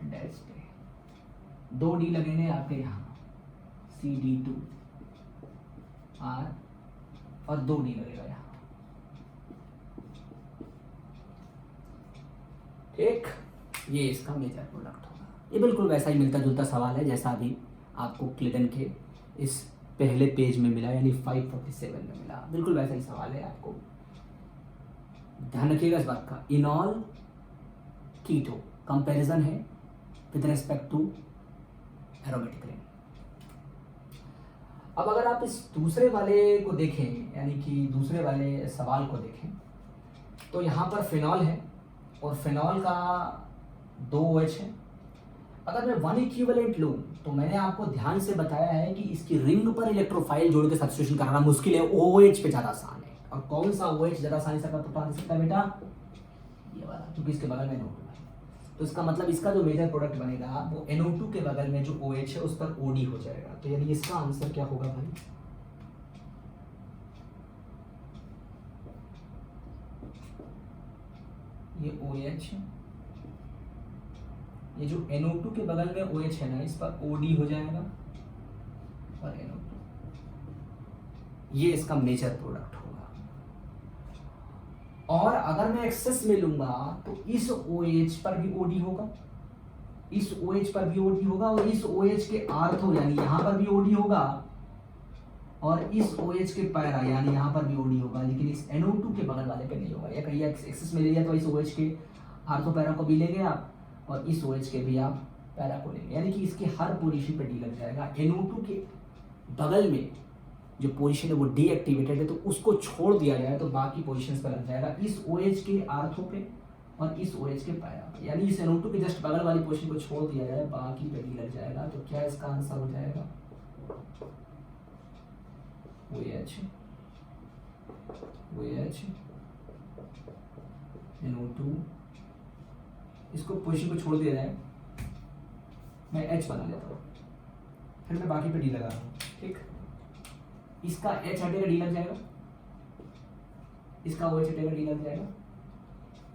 डैश पे, 2 डी लगेंगे आपके यहाँ CD2 R, और 2 डी लगेगा यहाँ, ठीक, ये इसका मेजर प्रोडक्ट होगा। ये बिल्कुल वैसा ही मिलता जुलता सवाल है जैसा अभी आपको क्लेडन के इस पहले पेज में मिला, यानी 547 में मिला। बिल्कुल वैसा ही सवाल है, आपको ध्यान रखिएगा इस बात का। इनॉल कीटो कंपैरिजन है with respect to aromatic ring. अब अगर आप इस दूसरे वाले को देखें, यानी कि दूसरे वाले सवाल को देखें, तो यहाँ पर फिनॉल है और फिनॉल का 2 OH है। अगर मैं 1 इक्विवेलेंट लूँ तो मैंने आपको ध्यान से बताया है कि इसकी रिंग पर इलेक्ट्रोफाइल जोड़ के सब्स्टिट्यूशन कराना मुश्किल है, OH पे ज़्यादा आसान है। और कौन सा OH ज़्यादा आसानी से बता सकता है बेटा? ये वाला, क्योंकि इसके बगल में NO2 है। तो इसका मतलब इसका जो मेजर प्रोडक्ट बनेगा वो NO2 के बगल में जो OH है उस पर OD हो जाएगा। तो यानी इसका आंसर क्या होगा भाई? ये OH, ये जो NO2 के बगल में OH है ना, इस पर OD हो जाएगा और NO2, ये इसका मेजर प्रोडक्ट होगा। और अगर मैं एक्सेस में लूंगा तो इस OH पर भी OD होगा, इस OH पर भी OD होगा और इस OH के आर्थो यानी यहां पर भी OD होगा और इस OH के पैरा यानी यहां पर भी OD होगा, लेकिन इस NO2 के बगल वाले पे नहीं होगा। या कहीं एक्सेस में ले लिया तो इस OH के आर्थो पैरा को भी लेंगे आप और इस OH के भी आप पैरा को लेंगे, यानी कि इसकी हर पोजीशन पे डी लग जाएगा। NO2 के बगल में जो पोजीशन है वो डीएक्टिवेटेड है तो उसको छोड़ दिया जाए तो बाकी पोजीशंस पर लग जाएगा, इस OH के आर्थो पे और इस OH के पैरा पे। यानी इस NO2 के जस्ट बगल वाली पोजीशन को छोड़ दिया जाए, बाकी पे डी लग जाएगा। तो क्या इसका आंसर हो जाएगा? OH, NO2, इसको पोजीशन को छोड़ दिया जाए, मैं H बना लेता हूँ, फिर मैं बाकी पे डी लगा रहा हूँ। ठीक, इसका H हटेगा, डी लग जाएगा, इसका OH हटेगा, डी लग जाएगा,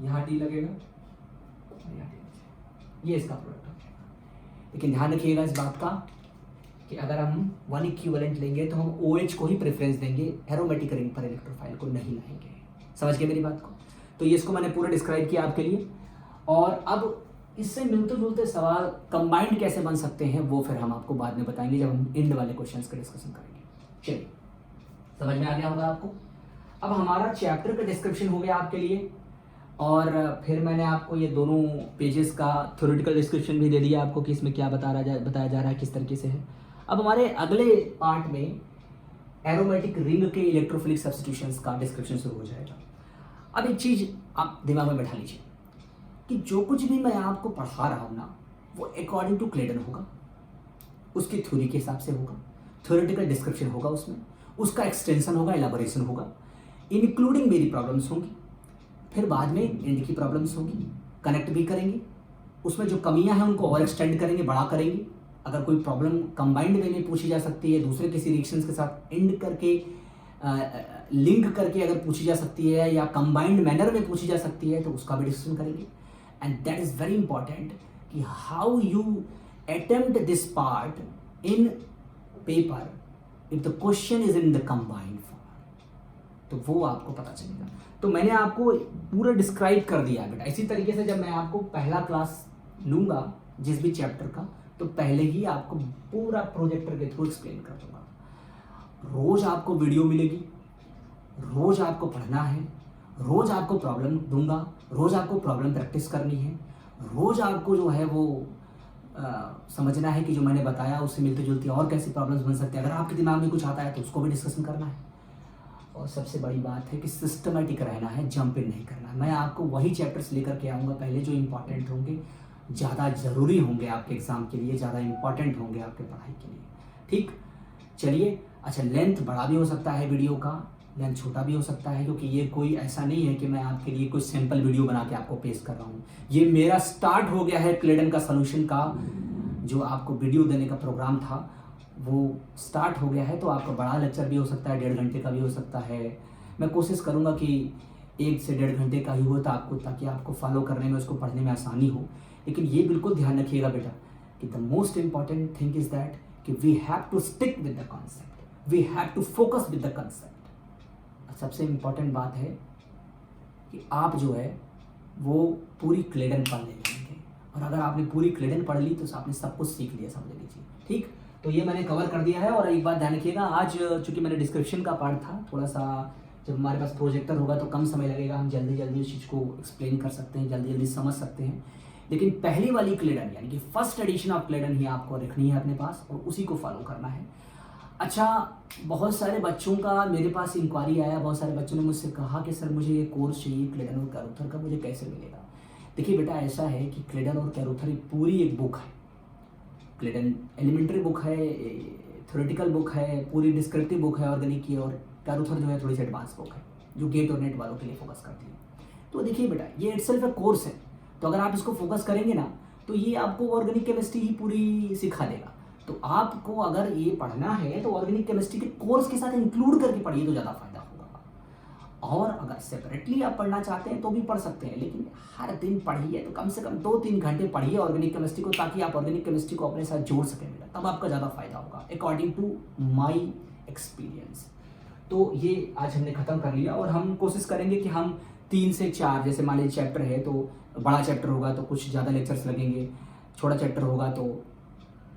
यहाँ डी लगेगा और यहाँ डी लग जाएगा। ये इसका प्रोडक्ट हो जाएगा। लेकिन ध्यान रखिएगा इस बात का कि अगर हम 1 इक्विवेलेंट लेंगे तो हम OH को ही प्रेफरेंस देंगे, एरोमेटिक रिंग पर इलेक्ट्रोफाइल को नहीं लाएंगे। समझ गए मेरी बात को? तो ये इसको मैंने पूरा डिस्क्राइब किया आपके लिए। और अब इससे मिलते जुलते सवाल कंबाइंड कैसे बन सकते हैं वो फिर हम आपको बाद में बताएंगे जब हम एंड वाले क्वेश्चंस का डिस्कशन करेंगे। चलिए, समझ में आ गया होगा आपको। अब हमारा चैप्टर का डिस्क्रिप्शन हो गया आपके लिए और फिर मैंने आपको ये दोनों पेजेस का थ्योरेटिकल डिस्क्रिप्शन भी दे दिया आपको कि इसमें क्या बताया जा रहा है, किस तरीके से है। अब हमारे अगले पार्ट में एरोमेटिक रिंग के इलेक्ट्रोफिलिक सब्स्टिट्यूशंस का डिस्क्रिप्शन शुरू हो जाएगा। अब एक चीज़ आप दिमाग में बैठा लीजिए कि जो कुछ भी मैं आपको पढ़ा रहा हूँ ना वो अकॉर्डिंग टू क्लेडन होगा, उसकी थ्योरी के हिसाब से होगा, थ्योरेटिकल डिस्क्रिप्शन होगा, उसमें उसका एक्सटेंशन होगा, एलाबोरेशन होगा, इंक्लूडिंग मेरी प्रॉब्लम्स होंगी, फिर बाद में एंड की प्रॉब्लम्स होगी, कनेक्ट भी करेंगे, उसमें जो कमियां हैं उनको और एक्सटेंड करेंगे, बड़ा करेंगे। अगर कोई प्रॉब्लम कंबाइंड वे में पूछी जा सकती है, दूसरे किसी रिएक्शंस के साथ एंड करके लिंक करके अगर पूछी जा सकती है या कंबाइंड मैनर में पूछी जा सकती है तो उसका भी डिस्कशन करेंगे। And that is very important कि how you attempt this part in paper if the question is in the combined form, तो वो आपको पता चलेगा। तो मैंने आपको पूरा डिस्क्राइब कर दिया बेटा। इसी तरीके से जब मैं आपको पहला क्लास लूंगा जिस भी चैप्टर का तो पहले ही आपको पूरा प्रोजेक्टर के थ्रू एक्सप्लेन कर दूंगा। रोज आपको वीडियो मिलेगी, रोज आपको पढ़ना है, रोज आपको प्रॉब्लम दूंगा, रोज आपको प्रॉब्लम प्रैक्टिस करनी है, रोज आपको जो है वो समझना है कि जो मैंने बताया उससे मिलती जुलती और कैसी प्रॉब्लम्स बन सकती है। अगर आपके दिमाग में कुछ आता है तो उसको भी डिस्कशन करना है। और सबसे बड़ी बात है कि सिस्टमेटिक रहना है, जंप इन नहीं करना। मैं आपको वही चैप्टर्स लेकर के आऊँगा पहले जो इंपॉर्टेंट होंगे, ज़्यादा ज़रूरी होंगे आपके एग्ज़ाम के लिए, ज़्यादा इंपॉर्टेंट होंगे आपके पढ़ाई के लिए। ठीक, चलिए। अच्छा, लेंथ बड़ा भी हो सकता है वीडियो का, लेंथ छोटा भी हो सकता है, क्योंकि ये कोई ऐसा नहीं है कि मैं आपके लिए कोई सैम्पल वीडियो बना के आपको पेश कर रहा हूँ। ये मेरा स्टार्ट हो गया है क्लेडन का सॉल्यूशन का जो आपको वीडियो देने का प्रोग्राम था वो स्टार्ट हो गया है। तो आपका बड़ा लेक्चर भी हो सकता है, 1.5 घंटे का भी हो सकता है। मैं कोशिश करूँगा कि 1 से 1.5 घंटे का ही हो ताकि आपको फॉलो करने में, उसको पढ़ने में आसानी हो। लेकिन ये बिल्कुल ध्यान रखिएगा बेटा कि the most important thing is that कि we have to stick with the concept, we have to focus with the concept. सबसे इंपॉर्टेंट बात है कि आप जो है वो पूरी क्लेडन पढ़ लेंगे। और अगर आपने पूरी क्लेडन पढ़ ली तो आपने सब कुछ सीख लिया, समझ लीजिए। ठीक, तो ये मैंने कवर कर दिया है। और एक बात ध्यान रखिएगा, आज चूँकि मैंने डिस्क्रिप्शन का पार्ट था, थोड़ा सा जब हमारे पास प्रोजेक्टर होगा तो कम समय लगेगा, हम जल्दी जल्दी उस चीज़ को एक्सप्लेन कर सकते हैं, जल्दी जल्दी समझ सकते हैं। लेकिन पहली वाली क्लेडन यानी कि फर्स्ट एडिशन ऑफ क्लेडन ही आपको रखनी है अपने पास और उसी को फॉलो करना है। अच्छा, बहुत सारे बच्चों का मेरे पास इंक्वायरी आया, बहुत सारे बच्चों ने मुझसे कहा कि सर मुझे ये कोर्स चाहिए क्लेडन और कैरुथर का, मुझे कैसे मिलेगा। देखिए बेटा, ऐसा है कि क्लेडन और कैरुथर पूरी एक बुक है। क्लेडन एलिमेंट्री बुक है, थ्योरेटिकल बुक है, पूरी डिस्क्रिप्टिव बुक है ऑर्गेनिक की, और कैरुथर जो है थोड़ी सी एडवांस बुक है जो गेट और नेट वालों के लिए फोकस करती है। तो देखिए बेटा, ये इटसेल्फ एक कोर्स है, तो अगर आप इसको फोकस करेंगे ना तो ये आपको ऑर्गेनिक केमिस्ट्री ही पूरी सिखा देगा। तो आपको अगर ये पढ़ना है तो ऑर्गेनिक केमिस्ट्री के कोर्स के साथ इंक्लूड करके पढ़िए तो ज़्यादा फायदा होगा। और अगर सेपरेटली आप पढ़ना चाहते हैं तो भी पढ़ सकते हैं, लेकिन हर दिन पढ़िए, तो कम से कम 2-3 घंटे पढ़िए ऑर्गेनिक केमिस्ट्री को, ताकि आप ऑर्गेनिक केमिस्ट्री को अपने साथ जोड़ सकें बेटा, तब आपका ज़्यादा फायदा होगा अकॉर्डिंग टू माई एक्सपीरियंस। तो ये आज हमने ख़त्म कर लिया और हम कोशिश करेंगे कि हम 3 से 4, जैसे मान लीजिए चैप्टर है तो बड़ा चैप्टर होगा तो कुछ ज़्यादा लेक्चर्स लगेंगे, छोटा चैप्टर होगा तो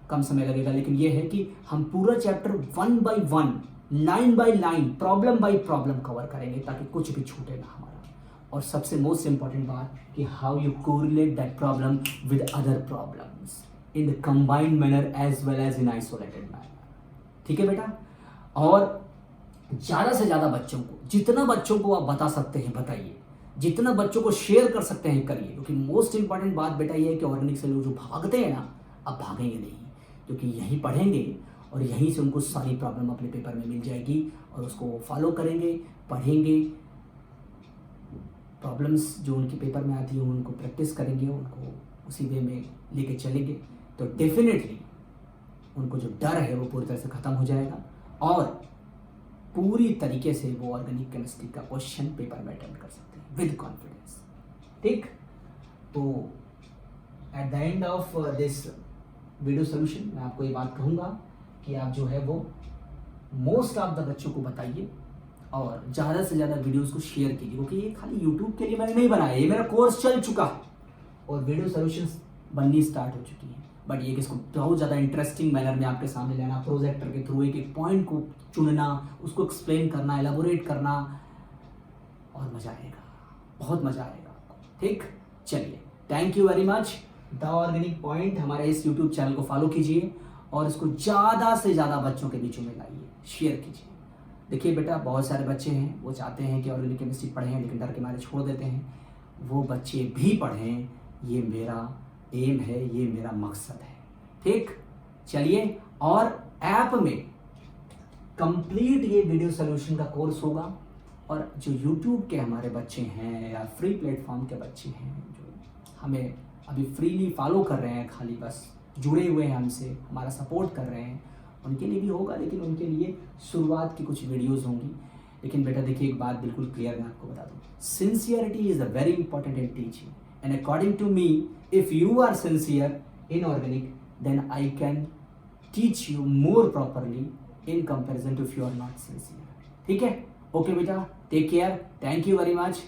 कम समय लगेगा। लेकिन ये है कि हम पूरा chapter 1 by 1, line by line, problem by problem cover करेंगे ताकि कुछ भी छूटे ना हमारा। और सबसे मोस्ट इंपॉर्टेंट बात कि how you correlate that problem with other problems in the combined manner as well as in isolated manner. ठीक है बेटा, और ज़्यादा से ज़्यादा बच्चों को, जितना बच्चों को आप बता सकते हैं बताइए, जितना बच्चों को शेयर कर सकते हैं करिए, क्योंकि मोस्ट इंपॉर्टेंट बात बेटा ये है कि ऑर्गेनिक से लोग जो भागते हैं ना, अब भागेंगे नहीं, क्योंकि यहीं पढ़ेंगे और यहीं से उनको सारी प्रॉब्लम अपने पेपर में मिल जाएगी और उसको फॉलो करेंगे, पढ़ेंगे, प्रॉब्लम्स जो उनके पेपर में आती है उनको प्रैक्टिस करेंगे, उनको उसी वे में लेके चलेंगे, तो डेफिनेटली उनको जो डर है वो पूरी तरह से ख़त्म हो जाएगा और पूरी तरीके से वो ऑर्गेनिक केमिस्ट्री का क्वेश्चन पेपर में अटेम्प्ट कर सकते हैं विद कॉन्फिडेंस। ठीक, तो at the end of this video solution मैं आपको ये बात कहूँगा कि आप जो है वो मोस्ट ऑफ द बच्चों को बताइए और ज़्यादा से ज़्यादा वीडियोस को शेयर कीजिए, क्योंकि ये खाली यूट्यूब के लिए मैंने नहीं बनाया, ये मेरा कोर्स चल चुका है और वीडियो सोल्यूशंस बननी स्टार्ट हो चुकी है। बट ये कि इसको बहुत ज़्यादा इंटरेस्टिंग मैनर में आपके सामने लाना, प्रोजेक्टर के थ्रू एक एक पॉइंट को चुनना, उसको एक्सप्लेन करना, एलाबोरेट करना, और मज़ा आएगा, बहुत मज़ा आएगा आपको। ठीक, चलिए, thank you very much. The organic point हमारे इस यूट्यूब चैनल को फॉलो कीजिए और इसको ज़्यादा से ज़्यादा बच्चों के बीच में लाइए, शेयर कीजिए। देखिए बेटा, बहुत सारे बच्चे हैं वो चाहते हैं कि ऑर्गेनिक केमिस्ट्री पढ़ें लेकिन डर के मारे छोड़ देते हैं, वो बच्चे भी पढ़ें, ये मेरा एम है, ये मेरा मकसद है। ठीक, चलिए, और ऐप में कंप्लीट ये वीडियो सोल्यूशन का कोर्स होगा और जो यूट्यूब के हमारे बच्चे हैं या फ्री प्लेटफॉर्म के बच्चे हैं जो हमें अभी फ्रीली फॉलो कर रहे हैं, खाली बस जुड़े हुए हैं हमसे, हमारा सपोर्ट कर रहे हैं, उनके लिए भी होगा, लेकिन उनके लिए शुरुआत की कुछ वीडियोस होंगी। लेकिन बेटा देखिए, एक बात बिल्कुल क्लियर मैं आपको बता दूँ, sincerity is a very important in teaching, and according to me if you are sincere in organic, then I can teach you more properly in comparison to if you are not sincere. ठीक है, ओके बेटा, take care, thank you very much.